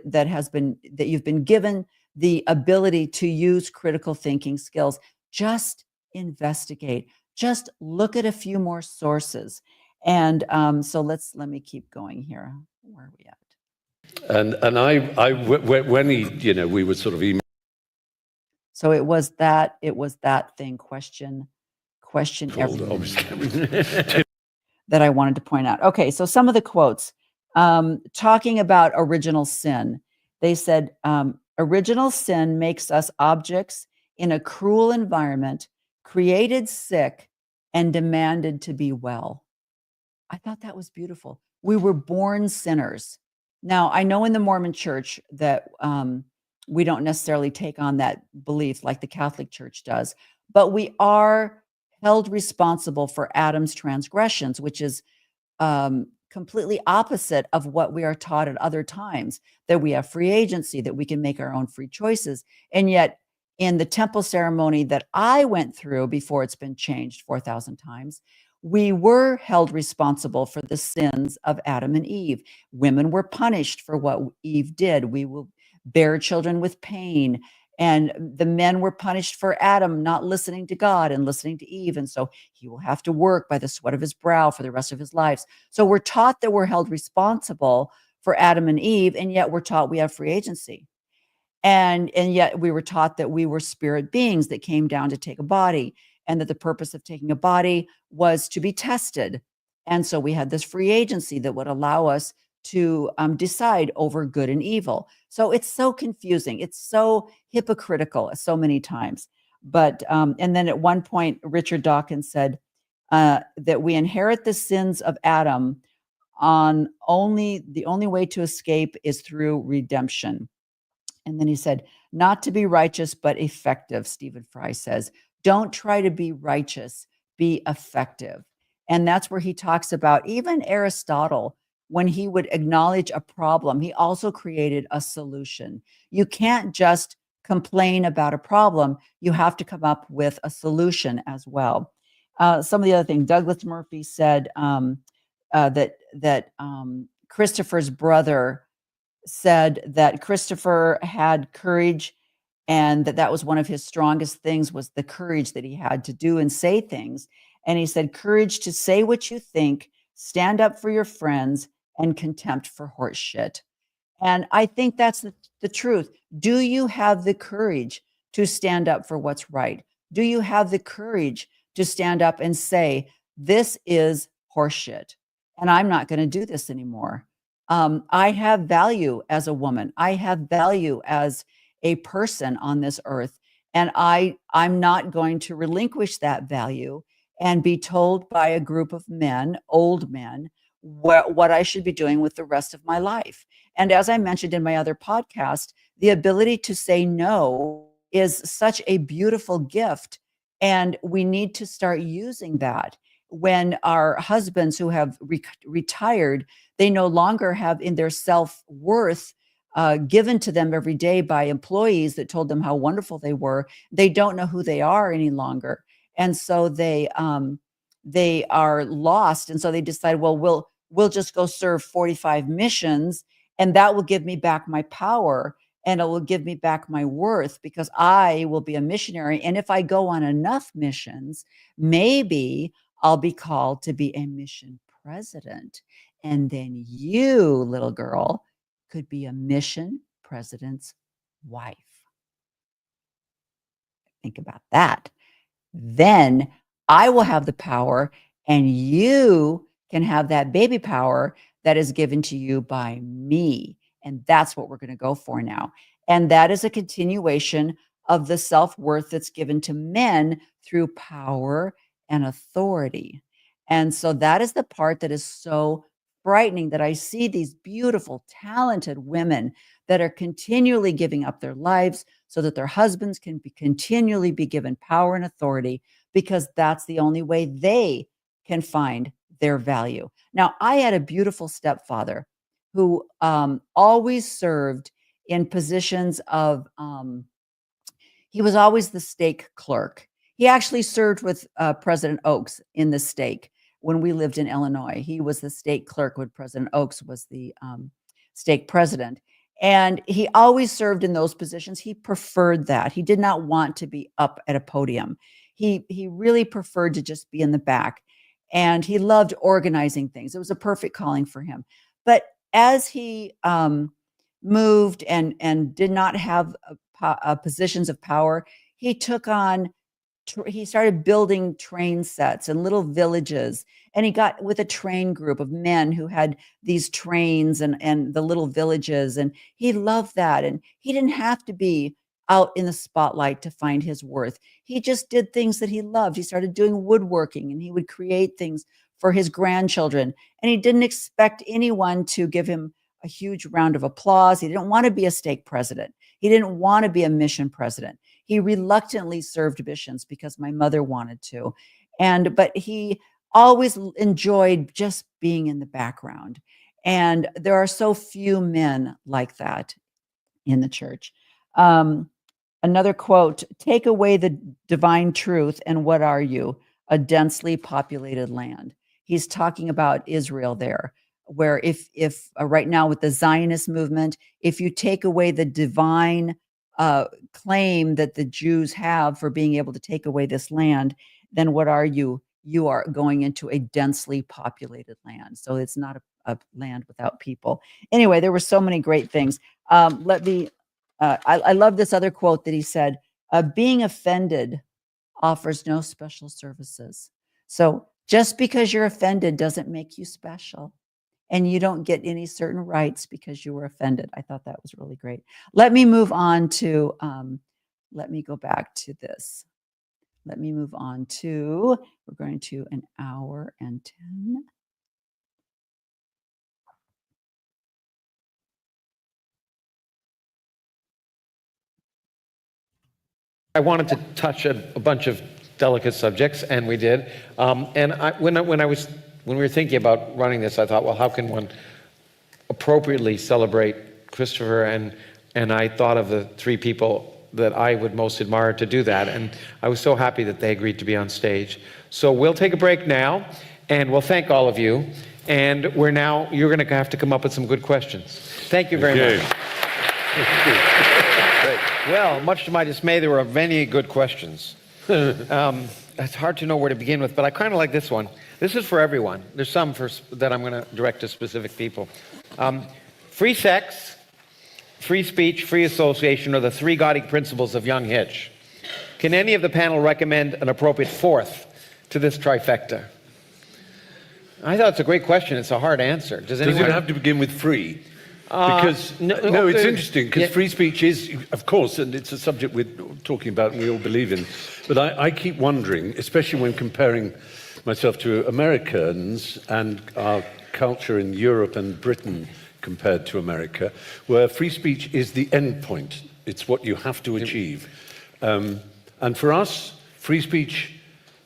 that you've been given the ability to use critical thinking skills. Just investigate. Just look at a few more sources. And so let me keep going here. Where are we at? And I when he, we were sort of email. So it was that thing. Question everything. That I wanted to point out. Okay, so some of the quotes talking about original sin. They said, original sin makes us objects in a cruel environment, created sick and demanded to be well. I thought that was beautiful. We were born sinners. Now, I know in the Mormon Church that we don't necessarily take on that belief like the Catholic Church does, but we are held responsible for Adam's transgressions, which is completely opposite of what we are taught at other times, that we have free agency, that we can make our own free choices. And yet, in the temple ceremony that I went through before it's been changed 4,000 times, we were held responsible for the sins of Adam and Eve. Women were punished for what Eve did. We will bear children with pain. And the men were punished for Adam not listening to God and listening to Eve. And so he will have to work by the sweat of his brow for the rest of his lives. So we're taught that we're held responsible for Adam and Eve, and yet we're taught we have free agency. And yet we were taught that we were spirit beings that came down to take a body, and that the purpose of taking a body was to be tested. And so we had this free agency that would allow us to decide over good and evil. So it's so confusing. It's so hypocritical so many times. But and then at one point, Richard Dawkins said that we inherit the sins of Adam the only way to escape is through redemption. And then he said, not to be righteous, but effective, Stephen Fry says. Don't try to be righteous, be effective. And that's where he talks about even Aristotle, when he would acknowledge a problem, he also created a solution. You can't just complain about a problem, you have to come up with a solution as well. Some of the other things, Douglas Murphy said that Christopher's brother said that Christopher had courage, and that was one of his strongest things, was the courage that he had to do and say things. And he said, courage to say what you think, stand up for your friends, and contempt for horse shit. And I think that's the truth. Do you have the courage to stand up for what's right? Do you have the courage to stand up and say, this is horse shit, and I'm not going to do this anymore? I have value as a woman. I have value as a person on this earth. And I'm not going to relinquish that value and be told by a group of men, old men, what I should be doing with the rest of my life. And as I mentioned in my other podcast, the ability to say no is such a beautiful gift. And we need to start using that. When our husbands who have retired, they no longer have in their self-worth given to them every day by employees that told them how wonderful they were. They don't know who they are any longer. And so they are lost. And so they decide, well, we'll just go serve 45 missions, and that will give me back my power, and it will give me back my worth, because I will be a missionary. And if I go on enough missions, maybe I'll be called to be a mission president. And then you, little girl, could be a mission president's wife. Think about that. Then I will have the power, and you can have that baby power that is given to you by me. And that's what we're going to go for now. And that is a continuation of the self-worth that's given to men through power and authority. And so that is the part that is so frightening, that I see these beautiful, talented women that are continually giving up their lives so that their husbands can continually be given power and authority, because that's the only way they can find their value. Now, I had a beautiful stepfather who always served in positions of, he was always the stake clerk. He actually served with President Oaks in the stake when we lived in Illinois. He was the state clerk when President Oaks was the stake president. And he always served in those positions. He preferred that. He did not want to be up at a podium. He really preferred to just be in the back. And he loved organizing things. It was a perfect calling for him. But as he moved and did not have positions of power, he took on, he started building train sets and little villages. And he got with a train group of men who had these trains and the little villages. And he loved that. And he didn't have to be out in the spotlight to find his worth. He just did things that he loved. He started doing woodworking, and he would create things for his grandchildren. And he didn't expect anyone to give him a huge round of applause. He didn't want to be a stake president. He didn't want to be a mission president. He reluctantly served missions because my mother wanted to. But he always enjoyed just being in the background. And there are so few men like that in the church. Another quote, take away the divine truth, and what are you? A densely populated land. He's talking about Israel there, where if right now with the Zionist movement, if you take away the divine claim that the Jews have for being able to take away this land, then what are you? You are going into a densely populated land. So it's not a land without people. Anyway, there were so many great things. I love this other quote that he said, being offended offers no special services. So just because you're offended doesn't make you special. And you don't get any certain rights because you were offended. I thought that was really great. Let me move on to, let me go back to this. Let me move on to, we're going to an hour and 10. I wanted to touch a bunch of delicate subjects, and we did. And when we were thinking about running this, I thought, well, how can one appropriately celebrate Christopher? And I thought of the three people that I would most admire to do that, and I was so happy that they agreed to be on stage. So we'll take a break now, and we'll thank all of you. And you're going to have to come up with some good questions. Thank you very much. Well, much to my dismay, there were many good questions. It's hard to know where to begin with, but I kind of like this one. This is for everyone. There's some that I'm going to direct to specific people. Free sex, free speech, free association are the three guiding principles of Young Hitch. Can any of the panel recommend an appropriate fourth to this trifecta? I thought it's a great question. It's a hard answer. Does it have to begin with free? Because no, it's interesting because free speech is, of course, and it's a subject we're talking about and we all believe in. But I keep wondering, especially when comparing myself to Americans and our culture in Europe and Britain compared to America, where free speech is the end point. It's what you have to achieve. And for us, free speech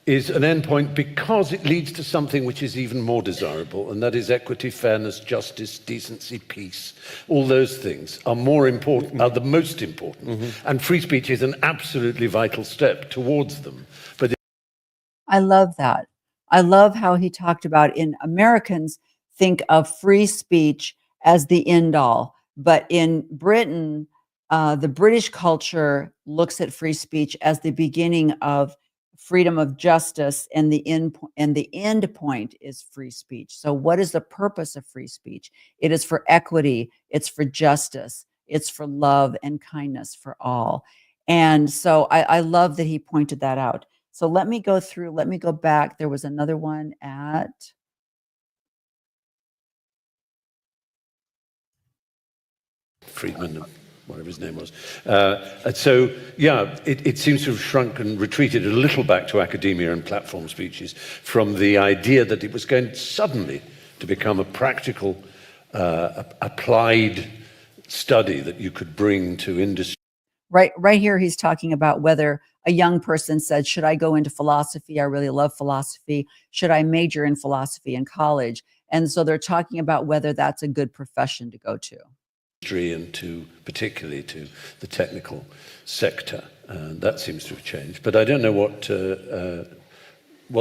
is an endpoint because it leads to something which is even more desirable, and that is equity, fairness, justice, decency, peace. All those things are more important, are the most important, and free speech is an absolutely vital step towards them. But I love that. I love how he talked about Americans think of free speech as the end all, but in Britain, the British culture looks at free speech as the beginning of freedom of justice, and the end point is free speech. So what is the purpose of free speech? It is for equity, it's for justice, it's for love and kindness for all. And so I love that he pointed that out. So let me go back. There was another one at Friedman, whatever his name was. So, yeah, it seems to have shrunk and retreated a little back to academia and platform speeches from the idea that it was going suddenly to become a practical, applied study that you could bring to industry. Right here, he's talking about whether a young person said, should I go into philosophy? I really love philosophy. Should I major in philosophy in college? And so they're talking about whether that's a good profession to go to. And particularly to the technical sector. That seems to have changed. But I don't know what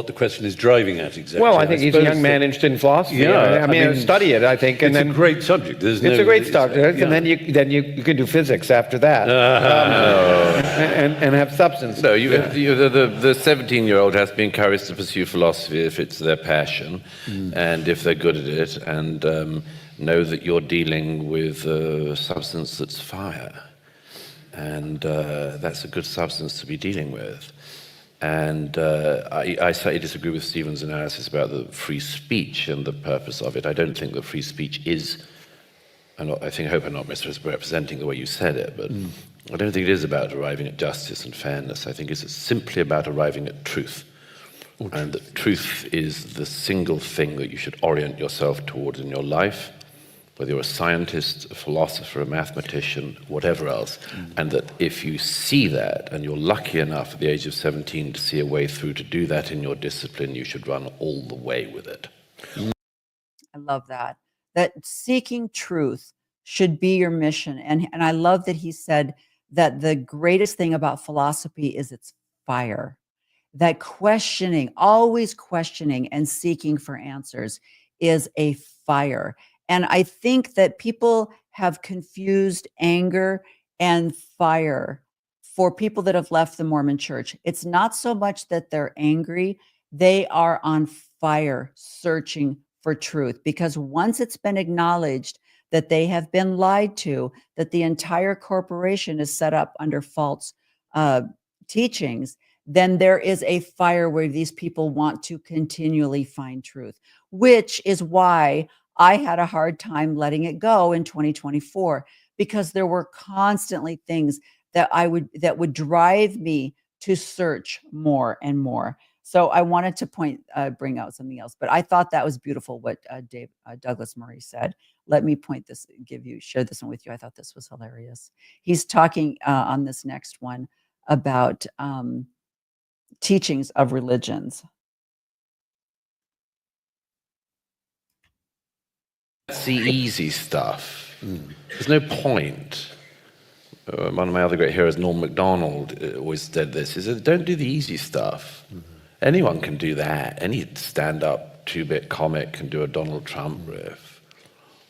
the question is driving at exactly. Well, I think he's a young man interested in philosophy. Yeah, I mean, study it, I think. And it's a great subject. It's a great subject. Yeah. And then you can do physics after that. And have substance. No, the 17-year-old has to be encouraged to pursue philosophy if it's their passion and if they're good at it, and know that you're dealing with a substance that's fire, and that's a good substance to be dealing with. And I slightly disagree with Stephen's analysis about the free speech and the purpose of it. I don't think that free speech is, I hope I'm not misrepresenting the way you said it, but I don't think it is about arriving at justice and fairness. I think it's simply about arriving at truth. And that truth is the single thing that you should orient yourself towards in your life. whether you're a scientist, a philosopher, a mathematician, whatever else, and that if you see that, and you're lucky enough at the age of 17 to see a way through to do that in your discipline, you should run all the way with it. I love that. That seeking truth should be your mission. And I love that he said that the greatest thing about philosophy is its fire. That questioning, always questioning and seeking for answers is a fire. And I think that people have confused anger and fire for people that have left the Mormon church. It's not so much that they're angry, they are on fire searching for truth, because once it's been acknowledged that they have been lied to, that the entire corporation is set up under false teachings, then there is a fire where these people want to continually find truth, which is why I had a hard time letting it go in 2024, because there were constantly things that would drive me to search more and more. So I wanted to bring out something else, but I thought that was beautiful what Douglas Murray said. Let me share this one with you. I thought this was hilarious. He's talking on this next one about teachings of religions. That's the easy stuff. There's no point. One of my other great heroes, Norm Macdonald, always said this. He said, don't do the easy stuff. Anyone can do that. Any stand-up 2-bit comic can do a Donald Trump riff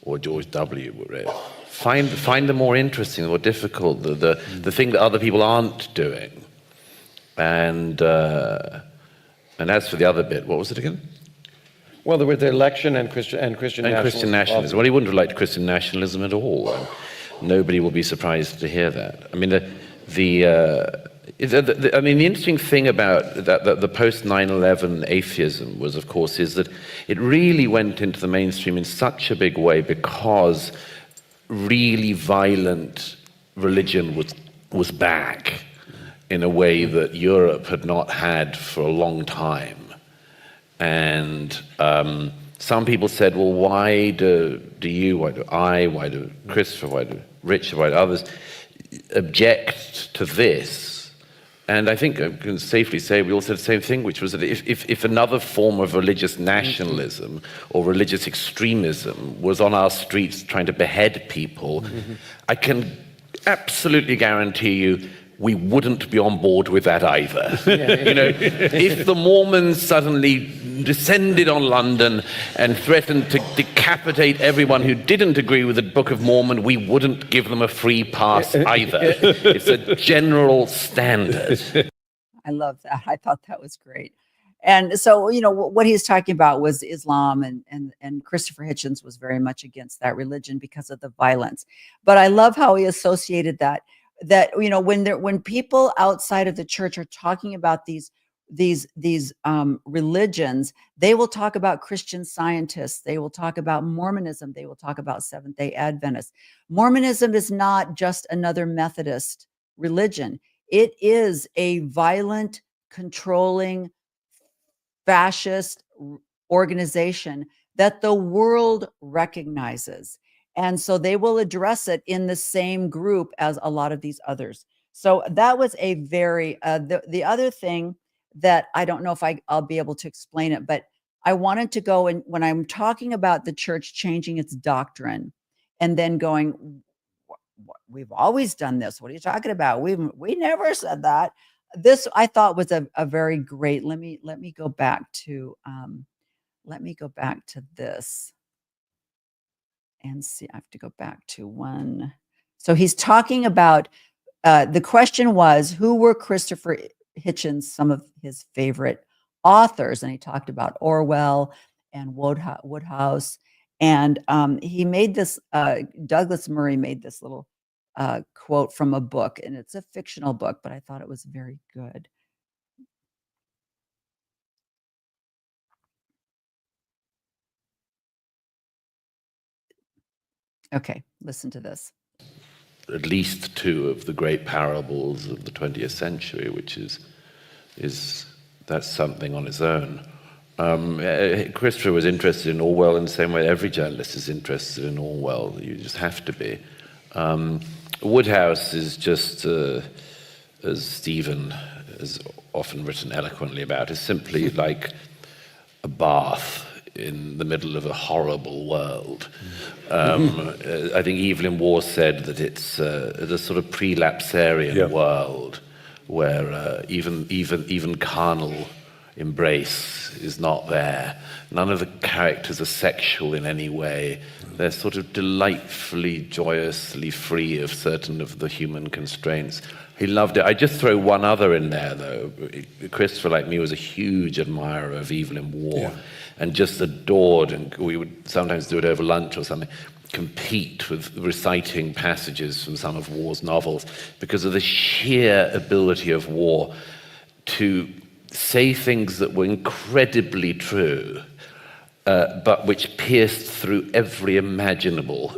or George W. riff. Find the more interesting, the more difficult, the thing that other people aren't doing. And as for the other bit, what was it again? Well, there was the election and Christian nationalism. Christian nationalism. Well, he wouldn't have liked Christian nationalism at all. Nobody will be surprised to hear that. I mean, the interesting thing about the post 9/11 atheism was, of course, is that it really went into the mainstream in such a big way because really violent religion was back in a way that Europe had not had for a long time. And some people said, well, why do you, why do I, why do Christopher, why do Richard, why do others object to this? And I think I can safely say we all said the same thing, which was that if another form of religious nationalism or religious extremism was on our streets trying to behead people, I can absolutely guarantee you we wouldn't be on board with that either. You know, if the Mormons suddenly descended on London and threatened to decapitate everyone who didn't agree with the Book of Mormon, we wouldn't give them a free pass either. It's a general standard. I love that. I thought that was great. And so, you know, what he's talking about was Islam, and Christopher Hitchens was very much against that religion because of the violence. But I love how he associated that you know, when people outside of the church are talking about these religions, they will talk about Christian Scientists, they will talk about Mormonism, they will talk about Seventh-day Adventists. Mormonism is not just another Methodist religion. It is a violent, controlling, fascist organization that the world recognizes. And so they will address it in the same group as a lot of these others. So that was a very, the other thing that I don't know if I'll be able to explain it, but I wanted to go, and when I'm talking about the church changing its doctrine and then going, we've always done this. What are you talking about? We never said that. This I thought was a very great, let me go back to, this. And see, I have to go back to one. So he's talking about, the question was, who were Christopher Hitchens, some of his favorite authors? And he talked about Orwell and Woodhouse. And he made this, Douglas Murray made this little quote from a book, and it's a fictional book, but I thought it was very good. Okay, listen to this. At least two of the great parables of the 20th century, which is that's something on its own. Christopher was interested in Orwell in the same way every journalist is interested in Orwell. You just have to be. Woodhouse is just, as Stephen has often written eloquently about, is simply like a bath in the middle of a horrible world. I think Evelyn Waugh said that it's a sort of prelapsarian world where even carnal embrace is not there. None of the characters are sexual in any way. They're sort of delightfully, joyously free of certain of the human constraints. He loved it. I just throw one other in there, though. Christopher, like me, was a huge admirer of Evelyn Waugh and just adored, and we would sometimes do it over lunch or something, compete with reciting passages from some of Waugh's novels because of the sheer ability of Waugh to say things that were incredibly true, but which pierced through every imaginable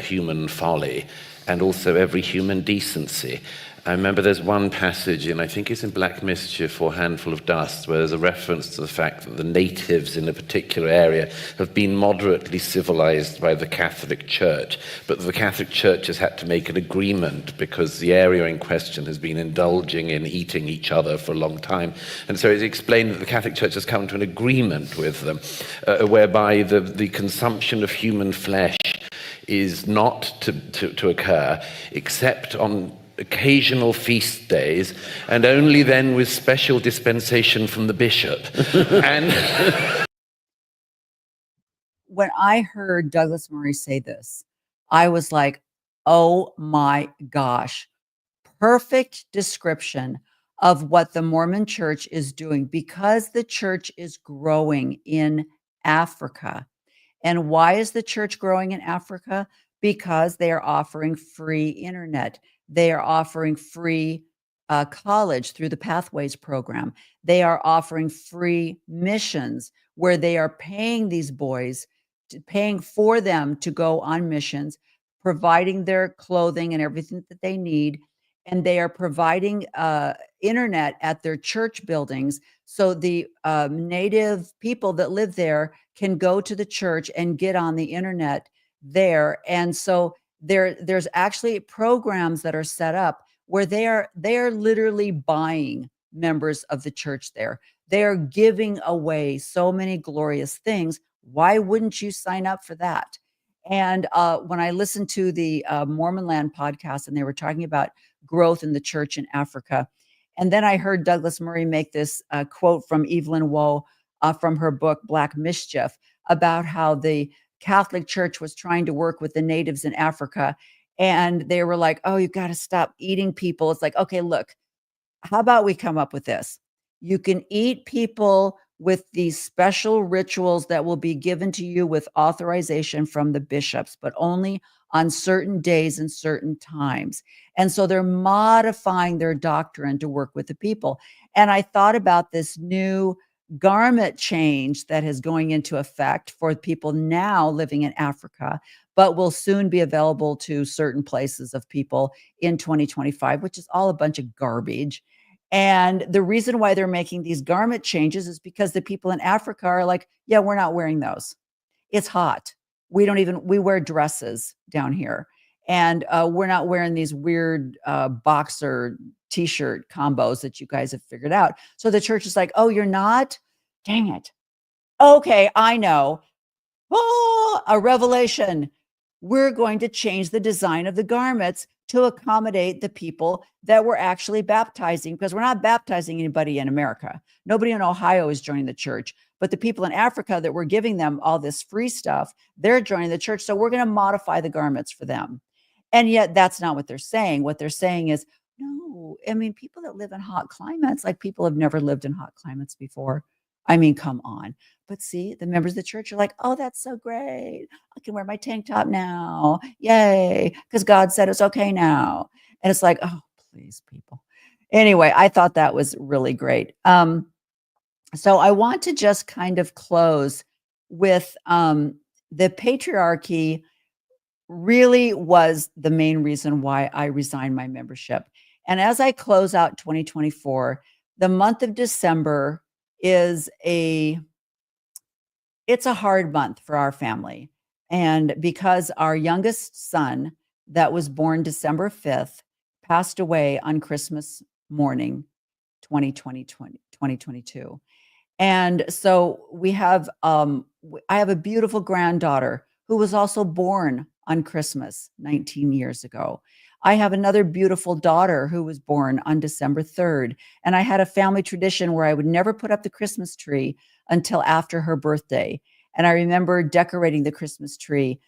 human folly and also every human decency. I remember there's one passage in, I think it's in Black Mischief or Handful of Dust, where there's a reference to the fact that the natives in a particular area have been moderately civilized by the Catholic Church, but the Catholic Church has had to make an agreement because the area in question has been indulging in eating each other for a long time. And so it's explained that the Catholic Church has come to an agreement with them, whereby the consumption of human flesh is not to occur except on occasional feast days, and only then with special dispensation from the bishop. And when I heard Douglas Murray say this, I was like, oh my gosh, perfect description of what the Mormon Church is doing, because the church is growing in Africa. And why is the church growing in Africa? Because they are offering free internet. They are offering free college through the Pathways program. They are offering free missions where they are paying these boys, paying for them to go on missions, providing their clothing and everything that they need. And they are providing internet at their church buildings so the native people that live there can go to the church and get on the internet there. And so there's actually programs that are set up where they are literally buying members of the church there. They are giving away so many glorious things. Why wouldn't you sign up for that? And when I listened to the Mormon Land podcast, and they were talking about growth in the church in Africa, and then I heard Douglas Murray make this quote from Evelyn Waugh from her book Black Mischief about how the Catholic Church was trying to work with the natives in Africa, and they were like, oh, you got to stop eating people. It's like, okay, look, how about we come up with this? You can eat people with these special rituals that will be given to you with authorization from the bishops, but only on certain days and certain times. And so they're modifying their doctrine to work with the people. And I thought about this new garment change that is going into effect for people now living in Africa, but will soon be available to certain places of people in 2025, which is all a bunch of garbage. And the reason why they're making these garment changes is because the people in Africa are like, yeah, we're not wearing those. It's hot. We wear dresses down here. And we're not wearing these weird boxer t-shirt combos that you guys have figured out. So the church is like, oh, you're not? Dang it. Okay, I know. Oh, a revelation. We're going to change the design of the garments to accommodate the people that we're actually baptizing, because we're not baptizing anybody in America. Nobody in Ohio is joining the church, but the people in Africa that we're giving them all this free stuff, they're joining the church. So we're going to modify the garments for them. And yet that's not what they're saying. What they're saying is, no, I mean, people that live in hot climates, like people have never lived in hot climates before. I mean, come on. But see, the members of the church are like, oh, that's so great. I can wear my tank top now. Yay. Because God said it's okay now. And it's like, oh, please, people. Anyway, I thought that was really great. So I want to just kind of close with the patriarchy really was the main reason why I resigned my membership. And as I close out 2024, the month of December is a it's a hard month for our family. And because our youngest son, that was born December 5th, passed away on Christmas morning, 2022. And so we have, I have a beautiful granddaughter who was also born on Christmas 19 years ago. I have another beautiful daughter who was born on December 3rd. And I had a family tradition where I would never put up the Christmas tree until after her birthday. And I remember decorating the Christmas tree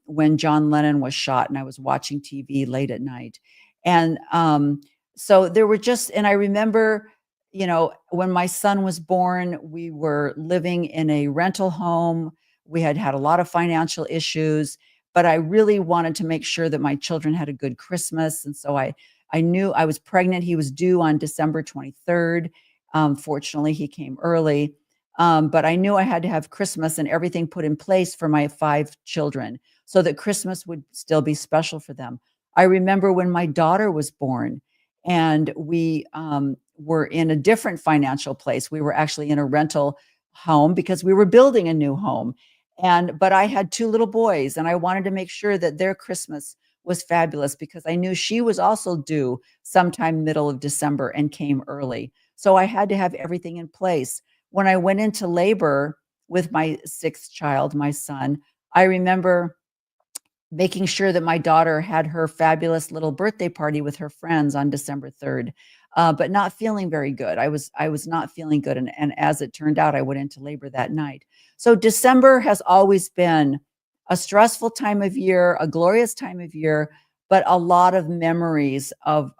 when John Lennon was shot, and I was watching TV late at night. And so there were just, and I remember, you know, when my son was born, we were living in a rental home. We had had a lot of financial issues, but I really wanted to make sure that my children had a good Christmas. And so I knew I was pregnant. He was due on December 23rd. Fortunately, he came early. But I knew I had to have Christmas and everything put in place for my 5 children so that Christmas would still be special for them. I remember when my daughter was born, and we were in a different financial place. We were actually in a rental home because we were building a new home. But I had 2 little boys, and I wanted to make sure that their Christmas was fabulous because I knew she was also due sometime middle of December and came early. So I had to have everything in place. When I went into labor with my 6th child, my son, I remember making sure that my daughter had her fabulous little birthday party with her friends on December 3rd, but not feeling very good. I was not feeling good. And as it turned out, I went into labor that night. So December has always been a stressful time of year, a glorious time of year, but a lot of memories of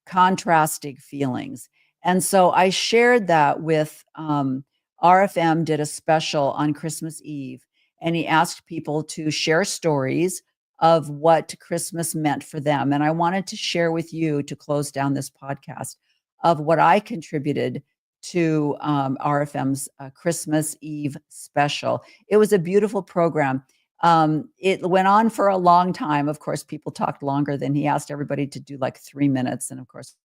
contrasting feelings. And so I shared that with RFM did a special on Christmas Eve, and he asked people to share stories of what Christmas meant for them. And I wanted to share with you, to close down this podcast, of what I contributed to RFM's Christmas Eve special. It was a beautiful program. It went on for a long time. Of course, people talked longer than he asked everybody to do like 3 minutes. And of course,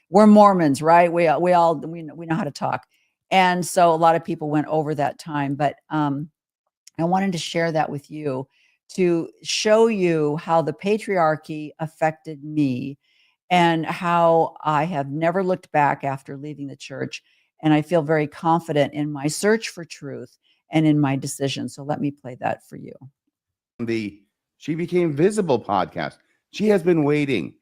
we're Mormons, right? We know how to talk. And so a lot of people went over that time, but I wanted to share that with you to show you how the patriarchy affected me and how I have never looked back after leaving the church. And I feel very confident in my search for truth and in my decision. So let me play that for you. The She Became Visible podcast. She has been waiting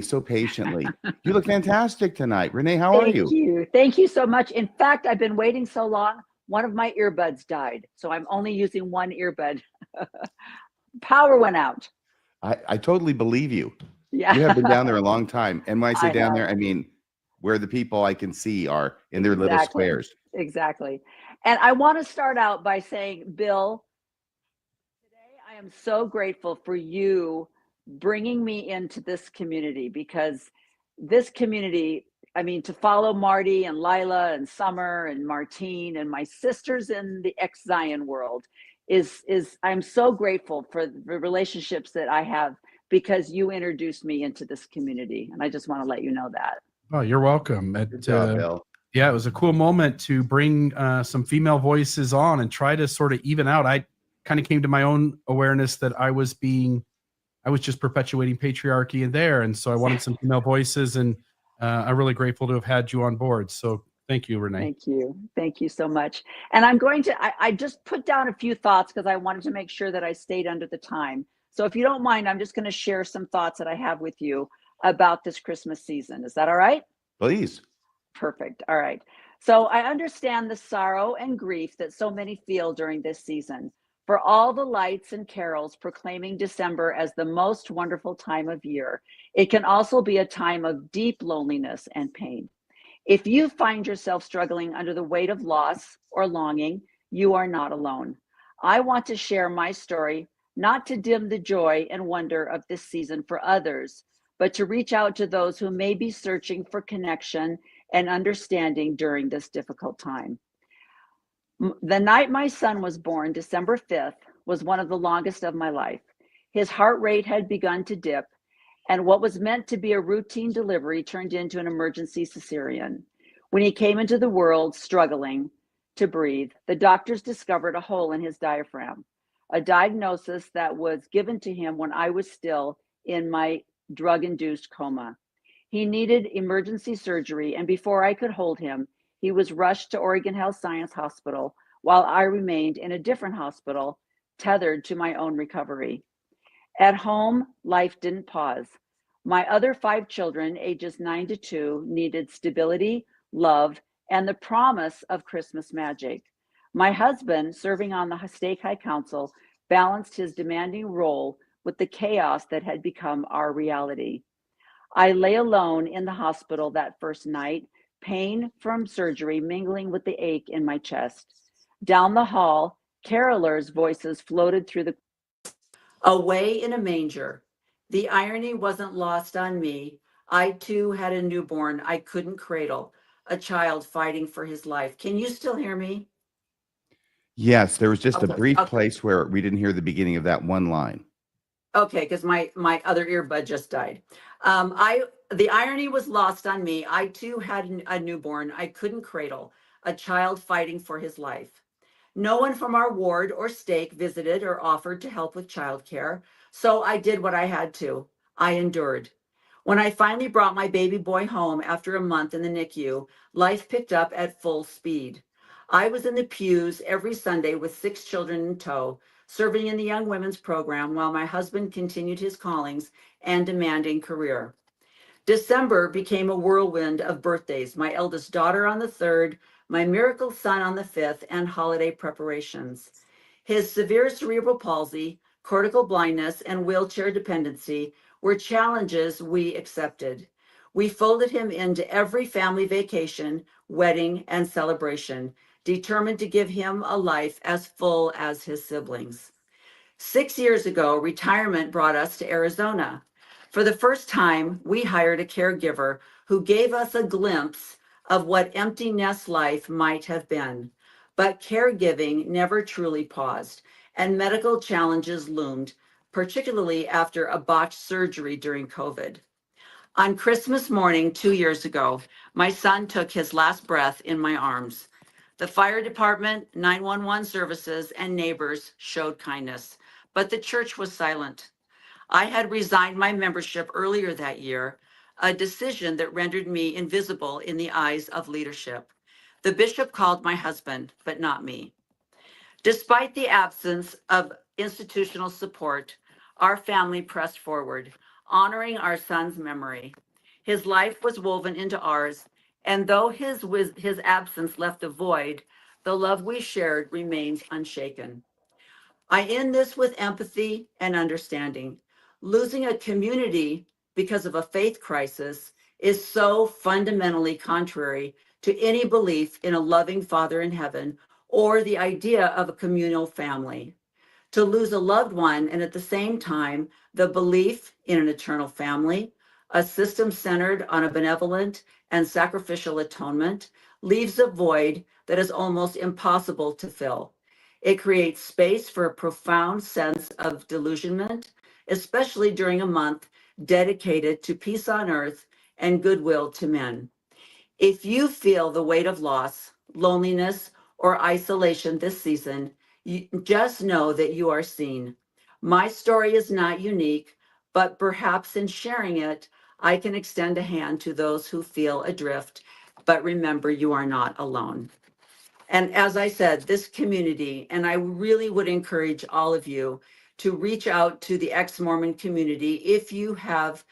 so patiently. You look fantastic tonight. Renee, how are you? Thank you. Thank you so much. In fact, I've been waiting so long. One of my earbuds died, so I'm only using one earbud. Power went out. I totally believe you. Yeah. You have been down there a long time. And when I say I down have. there, I mean where the people I can see are in their little squares. Exactly. And I want to start out by saying, Bill, today I am so grateful for you bringing me into this community, because this community, I mean, to follow Marty and Lila and Summer and Martine and my sisters in the ex-Zion world is I'm so grateful for the relationships that I have, because you introduced me into this community. And I just want to let you know that. Oh, you're welcome. Good job, Bill. Yeah, it was a cool moment to bring some female voices on and try to sort of even out. I kind of came to my own awareness that I was just perpetuating patriarchy in there. And so I wanted some female voices, and I'm really grateful to have had you on board. So thank you, Renee. Thank you. Thank you so much. And I'm going to, I just put down a few thoughts because I wanted to make sure that I stayed under the time. So if you don't mind, I'm just going to share some thoughts that I have with you about this Christmas season. Is that all right? Please. Perfect. All right. So I understand the sorrow and grief that so many feel during this season. For all the lights and carols proclaiming December as the most wonderful time of year, it can also be a time of deep loneliness and pain. If you find yourself struggling under the weight of loss or longing, you are not alone. I want to share my story, not to dim the joy and wonder of this season for others, but to reach out to those who may be searching for connection and understanding during this difficult time. The night my son was born, December 5th, was one of the longest of my life. His heart rate had begun to dip, and what was meant to be a routine delivery turned into an emergency cesarean. When he came into the world struggling, to breathe. The doctors discovered a hole in his diaphragm, a diagnosis that was given to him when I was still in my drug-induced coma. He needed emergency surgery, and before I could hold him, he was rushed to Oregon Health Science Hospital while I remained in a different hospital, tethered to my own recovery. At home, life didn't pause. My other 5 children, ages 9 to 2, needed stability, love, and the promise of Christmas magic. My husband, serving on the Stake High Council, balanced his demanding role with the chaos that had become our reality. I lay alone in the hospital that first night, pain from surgery mingling with the ache in my chest. Down the hall, carolers' voices floated through the away in a manger. The irony wasn't lost on me. I too had a newborn I couldn't cradle, a child fighting for his life. Can you still hear me? Yes, there was just a Okay. brief place where we didn't hear the beginning of that one line. Okay, because my other earbud just died. The irony was lost on me. I too had a newborn I couldn't cradle, a child fighting for his life. No one from our ward or stake visited or offered to help with childcare, so I did what I had to. I endured. When I finally brought my baby boy home after a month in the NICU, life picked up at full speed. I was in the pews every Sunday with 6 children in tow, serving in the Young Women's Program while my husband continued his callings and demanding career. December became a whirlwind of birthdays, my eldest daughter on the 3rd, my miracle son on the 5th, and holiday preparations. His severe cerebral palsy, cortical blindness, and wheelchair dependency were challenges we accepted. We folded him into every family vacation, wedding, and celebration, determined to give him a life as full as his siblings. 6 years ago, retirement brought us to Arizona. For the first time, we hired a caregiver who gave us a glimpse of what empty nest life might have been. But caregiving never truly paused, and medical challenges loomed, particularly after a botched surgery during COVID. On Christmas morning 2 years ago, my son took his last breath in my arms. The fire department, 911 services, and neighbors showed kindness, but the church was silent. I had resigned my membership earlier that year, a decision that rendered me invisible in the eyes of leadership. The bishop called my husband, but not me. Despite the absence of institutional support, our family pressed forward, honoring our son's memory. His life was woven into ours, and though his absence left a void, the love we shared remains unshaken. I end this with empathy and understanding. Losing a community because of a faith crisis is so fundamentally contrary to any belief in a loving Father in heaven or the idea of a communal family. To lose a loved one and at the same time, the belief in an eternal family, a system centered on a benevolent and sacrificial atonement, leaves a void that is almost impossible to fill. It creates space for a profound sense of delusionment, especially during a month dedicated to peace on earth and goodwill to men. If you feel the weight of loss, loneliness, or isolation this season, you just know that you are seen. My story is not unique, but perhaps in sharing it, I can extend a hand to those who feel adrift. But remember, you are not alone. And as I said, this community, and I really would encourage all of you to reach out to the ex-Mormon community if you have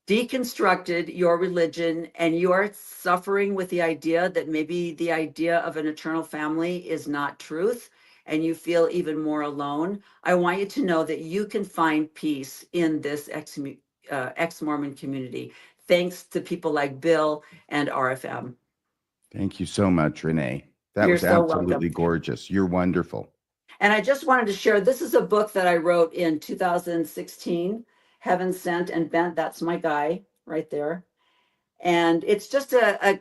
deconstructed your religion and you are suffering with the idea that maybe the idea of an eternal family is not truth and you feel even more alone. I want you to know that you can find peace in this ex-Mormon community, thanks to people like Bill and RFM. Thank you so much, Renee. That You're was so absolutely welcome. gorgeous. You're wonderful. And I just wanted to share, this is a book that I wrote in 2016, Heaven Sent and Bent. That's my guy right there. And it's just a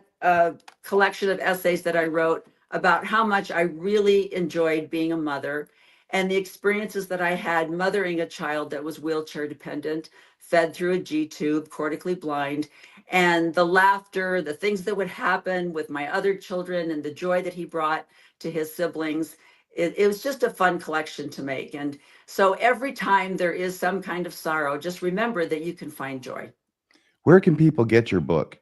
collection of essays that I wrote about how much I really enjoyed being a mother and the experiences that I had mothering a child that was wheelchair dependent, fed through a G tube, cortically blind, and the laughter, the things that would happen with my other children and the joy that he brought to his siblings. It was just a fun collection to make. And so every time there is some kind of sorrow, just remember that you can find joy. Where can people get your book?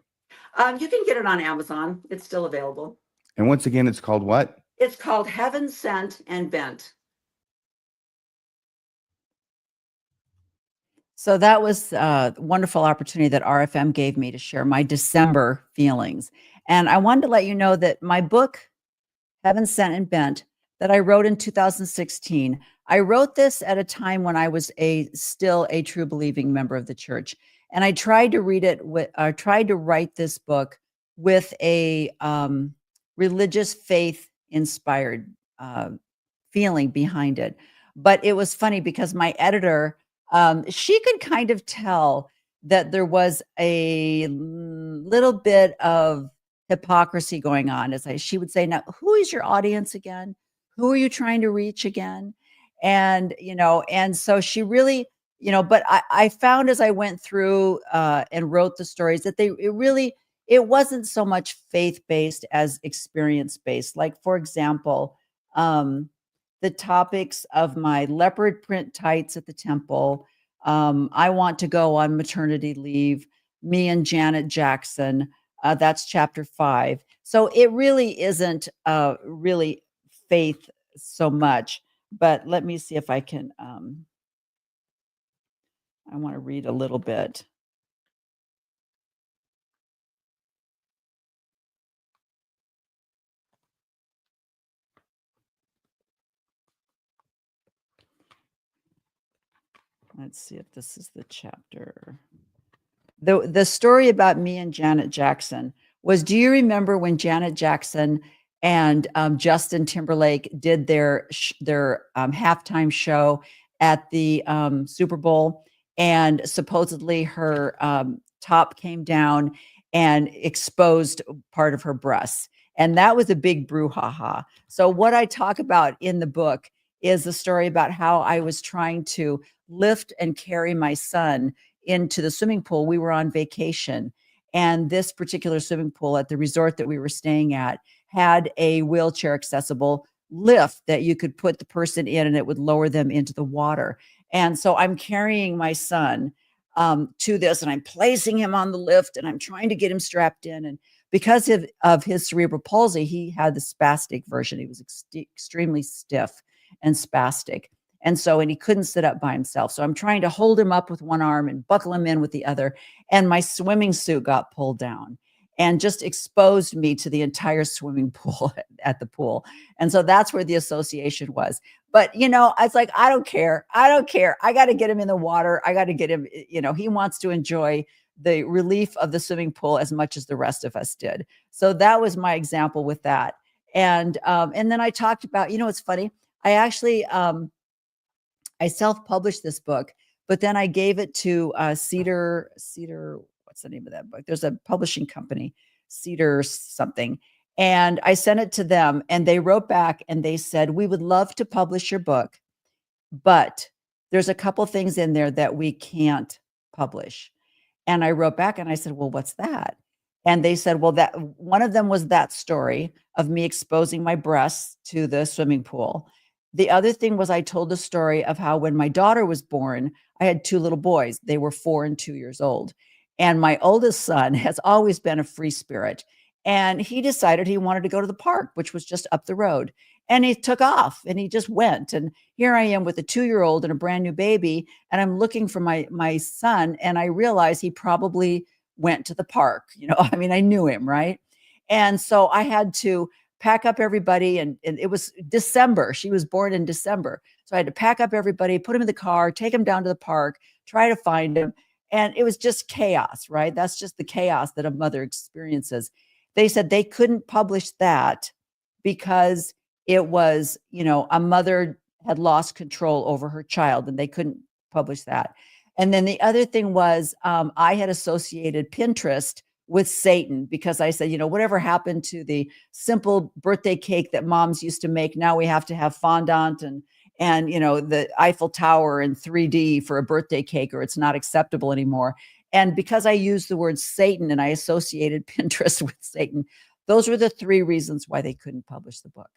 You can get it on Amazon. It's still available. And once again, it's called what? It's called Heaven Sent and Bent. So that was a wonderful opportunity that RFM gave me to share my December feelings. And I wanted to let you know that my book, Heaven Sent and Bent, that I wrote in 2016, I wrote this at a time when I was still a true believing member of the church. And I tried to write this book with a religious faith inspired feeling behind it. But it was funny because my editor, she could kind of tell that there was a little bit of hypocrisy going on. She would say, now, who is your audience again? Who are you trying to reach again? And, and so she really, but I found as I went through and wrote the stories that it wasn't so much faith-based as experience-based. Like, for example, the topics of my leopard print tights at the temple, I want to go on maternity leave, me and Janet Jackson, that's chapter 5. So it really isn't really faith so much, but let me see if I can, I want to read a little bit. Let's see if this is the chapter. The story about me and Janet Jackson was, do you remember when Janet Jackson and Justin Timberlake did their halftime show at the Super Bowl, and supposedly her top came down and exposed part of her breasts, and that was a big brouhaha. So what I talk about in the book is the story about how I was trying to lift and carry my son into the swimming pool. We were on vacation, and this particular swimming pool at the resort that we were staying at had a wheelchair accessible lift that you could put the person in and it would lower them into the water. And so I'm carrying my son to this, and I'm placing him on the lift, and I'm trying to get him strapped in. And because of his cerebral palsy, he had the spastic version. He was extremely stiff and spastic. And he couldn't sit up by himself. So I'm trying to hold him up with one arm and buckle him in with the other. And my swimming suit got pulled down and just exposed me to the entire swimming pool at the pool. And so that's where the association was. But, it's like, I don't care. I got to get him in the water. I got to get him, he wants to enjoy the relief of the swimming pool as much as the rest of us did. So that was my example with that. And then I talked about, it's funny. I actually, I self-published this book, but then I gave it to Cedar, what's the name of that book? There's a publishing company, Cedar something. And I sent it to them, and they wrote back and they said, we would love to publish your book, but there's a couple things in there that we can't publish. And I wrote back and I said, well, what's that? And they said, well, that one of them was that story of me exposing my breasts to the swimming pool. The other thing was I told the story of how when my daughter was born, I had 2 little boys. They were 4 and 2 years old. And my oldest son has always been a free spirit. And he decided he wanted to go to the park, which was just up the road. And he took off and he just went. And here I am with a 2-year-old and a brand new baby. And I'm looking for my son. And I realized he probably went to the park. I knew him, right? And so I had to pack up everybody. And it was December. She was born in December. So I had to pack up everybody, put him in the car, take him down to the park, try to find him. And it was just chaos, right? That's just the chaos that a mother experiences. They said they couldn't publish that because it was, a mother had lost control over her child, and they couldn't publish that. And then the other thing was I had associated Pinterest with Satan, because I said, whatever happened to the simple birthday cake that moms used to make? Now we have to have fondant and the Eiffel Tower in 3D for a birthday cake, or it's not acceptable anymore. And because I used the word Satan and I associated Pinterest with Satan, those were the 3 reasons why they couldn't publish the book.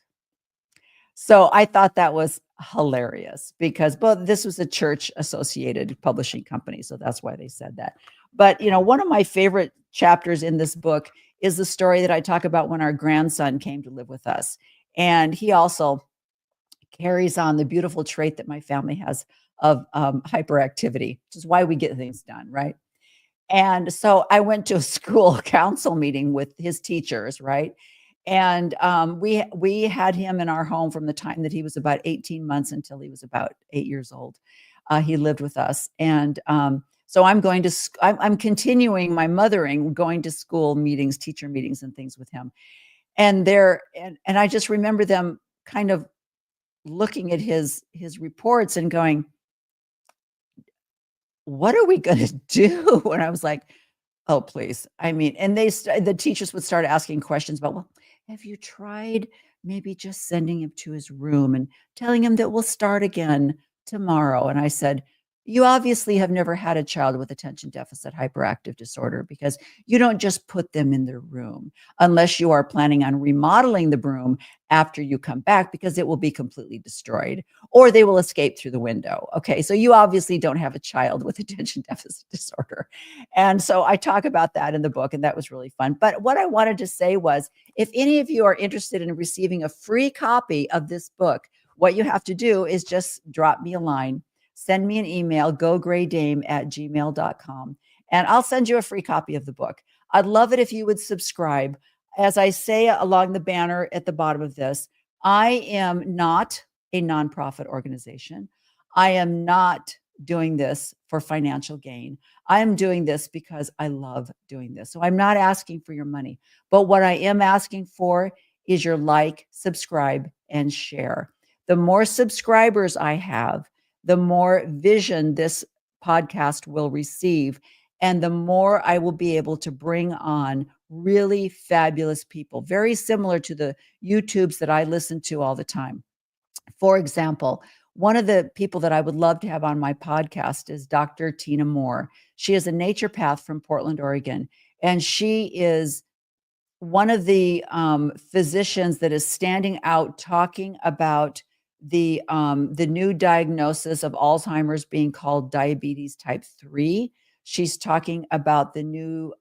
So I thought that was hilarious because both this was a church associated publishing company. So that's why they said that. But, one of my favorite chapters in this book is the story that I talk about when our grandson came to live with us. And he also carries on the beautiful trait that my family has of hyperactivity, which is why we get things done, right? And so I went to a school council meeting with his teachers, right? And we had him in our home from the time that he was about 18 months until he was about 8 years old. He lived with us, and so I'm going to I'm continuing my mothering, going to school meetings, teacher meetings, and things with him. And I just remember them kind of looking at his reports and going, "What are we going to do?" And I was like, "Oh, please." I mean, and the teachers would start asking questions about, well, have you tried maybe just sending him to his room and telling him that we'll start again tomorrow? And I said, you obviously have never had a child with attention deficit hyperactive disorder because you don't just put them in their room unless you are planning on remodeling the room after you come back because it will be completely destroyed or they will escape through the window. Okay, so you obviously don't have a child with attention deficit disorder. And so I talk about that in the book, and that was really fun. But what I wanted to say was, if any of you are interested in receiving a free copy of this book, what you have to do is just drop me a line, send me an email, gogreydame@gmail.com, and I'll send you a free copy of the book. I'd love it if you would subscribe. As I say along the banner at the bottom of this, I am not a nonprofit organization. I am not doing this for financial gain. I am doing this because I love doing this. So I'm not asking for your money, but what I am asking for is your like, subscribe, and share. The more subscribers I have, the more vision this podcast will receive, and the more I will be able to bring on really fabulous people, very similar to the YouTubes that I listen to all the time. For example, one of the people that I would love to have on my podcast is Dr. Tina Moore. She is a naturopath from Portland, Oregon, and she is one of the physicians that is standing out talking about the new diagnosis of Alzheimer's being called diabetes type 3. She's talking about the new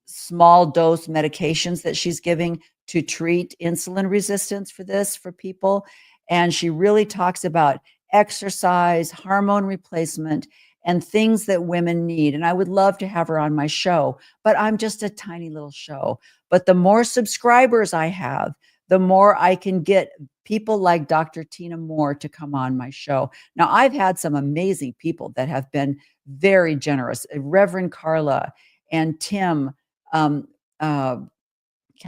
small dose medications that she's giving to treat insulin resistance for people. And she really talks about exercise, hormone replacement, and things that women need. And I would love to have her on my show, but I'm just a tiny little show. But the more subscribers I have, the more I can get people like Dr. Tina Moore to come on my show. Now, I've had some amazing people that have been very generous. Reverend Carla and Tim, can't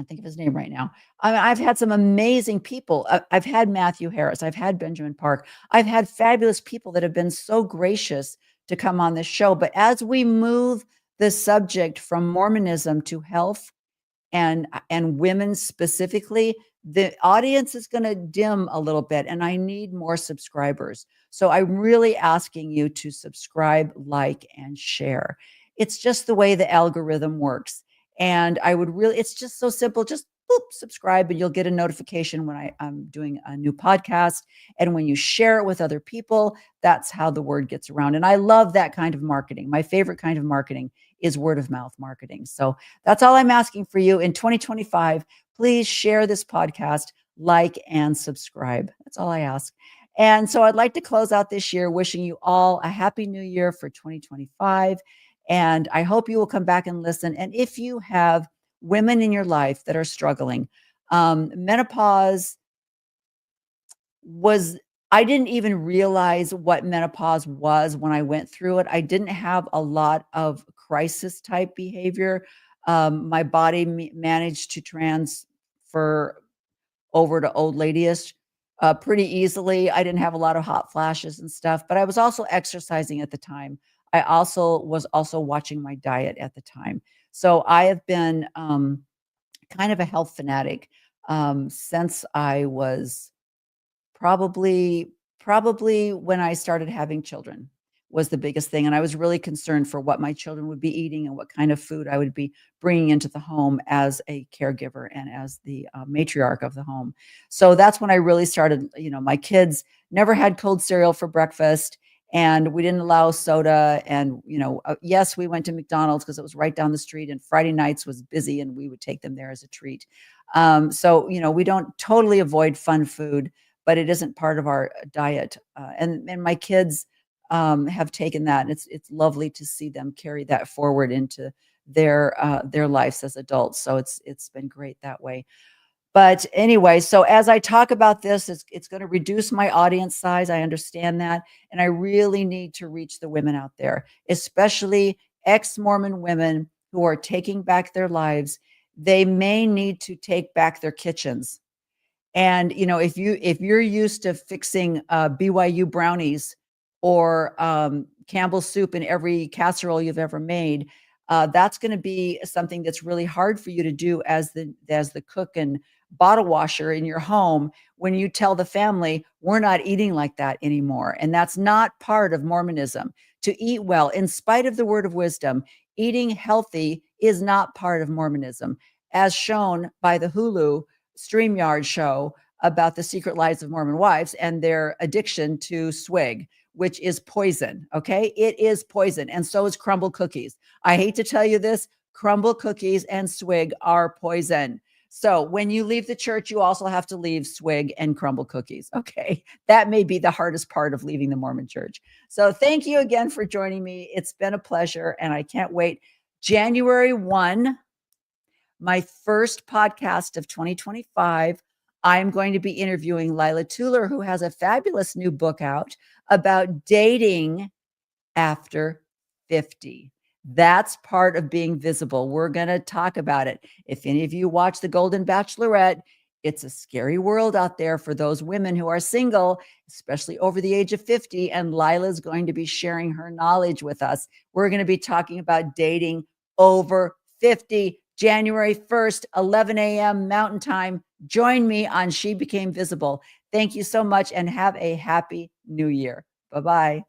think of his name right now. I mean, I've had some amazing people. I've had Matthew Harris. I've had Benjamin Park. I've had fabulous people that have been so gracious to come on this show. But as we move the subject from Mormonism to health and women specifically, the audience is going to dim a little bit, and I need more subscribers. So I'm really asking you to subscribe, like, and share. It's just the way the algorithm works. And I would really, it's just so simple. Just boop, subscribe, and you'll get a notification when I'm doing a new podcast. And when you share it with other people, that's how the word gets around. And I love that kind of marketing. My favorite kind of marketing is word of mouth marketing. So that's all I'm asking for you in 2025. Please share this podcast, like, and subscribe. That's all I ask. And so I'd like to close out this year wishing you all a happy new year for 2025. And I hope you will come back and listen. And if you have women in your life that are struggling, menopause was, I didn't even realize what menopause was when I went through it. I didn't have a lot of crisis type behavior. My body managed to transfer over to old ladyish pretty easily. I didn't have a lot of hot flashes and stuff, but I was also exercising at the time. I was also watching my diet at the time. So I have been kind of a health fanatic since I was probably when I started having children, was the biggest thing. And I was really concerned for what my children would be eating and what kind of food I would be bringing into the home as a caregiver and as the matriarch of the home. So that's when I really started, my kids never had cold cereal for breakfast, and we didn't allow soda. And, yes, we went to McDonald's because it was right down the street, and Friday nights was busy and we would take them there as a treat. So, we don't totally avoid fun food, but it isn't part of our diet. And my kids have taken that, and it's lovely to see them carry that forward into their lives as adults. So it's been great that way. But anyway, so as I talk about this, it's going to reduce my audience size. I understand that, and I really need to reach the women out there, especially ex-Mormon women who are taking back their lives. They may need to take back their kitchens. And if you're used to fixing BYU brownies or Campbell's soup in every casserole you've ever made, that's going to be something that's really hard for you to do as the cook and bottle washer in your home when you tell the family, we're not eating like that anymore. And that's not part of Mormonism. To eat well, in spite of the word of wisdom, eating healthy is not part of Mormonism, as shown by the Hulu StreamYard show about the secret lives of Mormon wives and their addiction to swig, which is poison. Okay. It is poison. And so is crumble cookies. I hate to tell you this, crumble cookies and swig are poison. So when you leave the church, you also have to leave swig and crumble cookies. Okay. That may be the hardest part of leaving the Mormon church. So thank you again for joining me. It's been a pleasure, and I can't wait. January 1, my first podcast of 2025, I'm going to be interviewing Lila Tuller, who has a fabulous new book out about dating after 50. That's part of being visible. We're going to talk about it. If any of you watch The Golden Bachelorette, it's a scary world out there for those women who are single, especially over the age of 50. And Lila's going to be sharing her knowledge with us. We're going to be talking about dating over 50. January 1st, 11 a.m. Mountain Time. Join me on She Became Visible. Thank you so much, and have a happy new year. Bye-bye.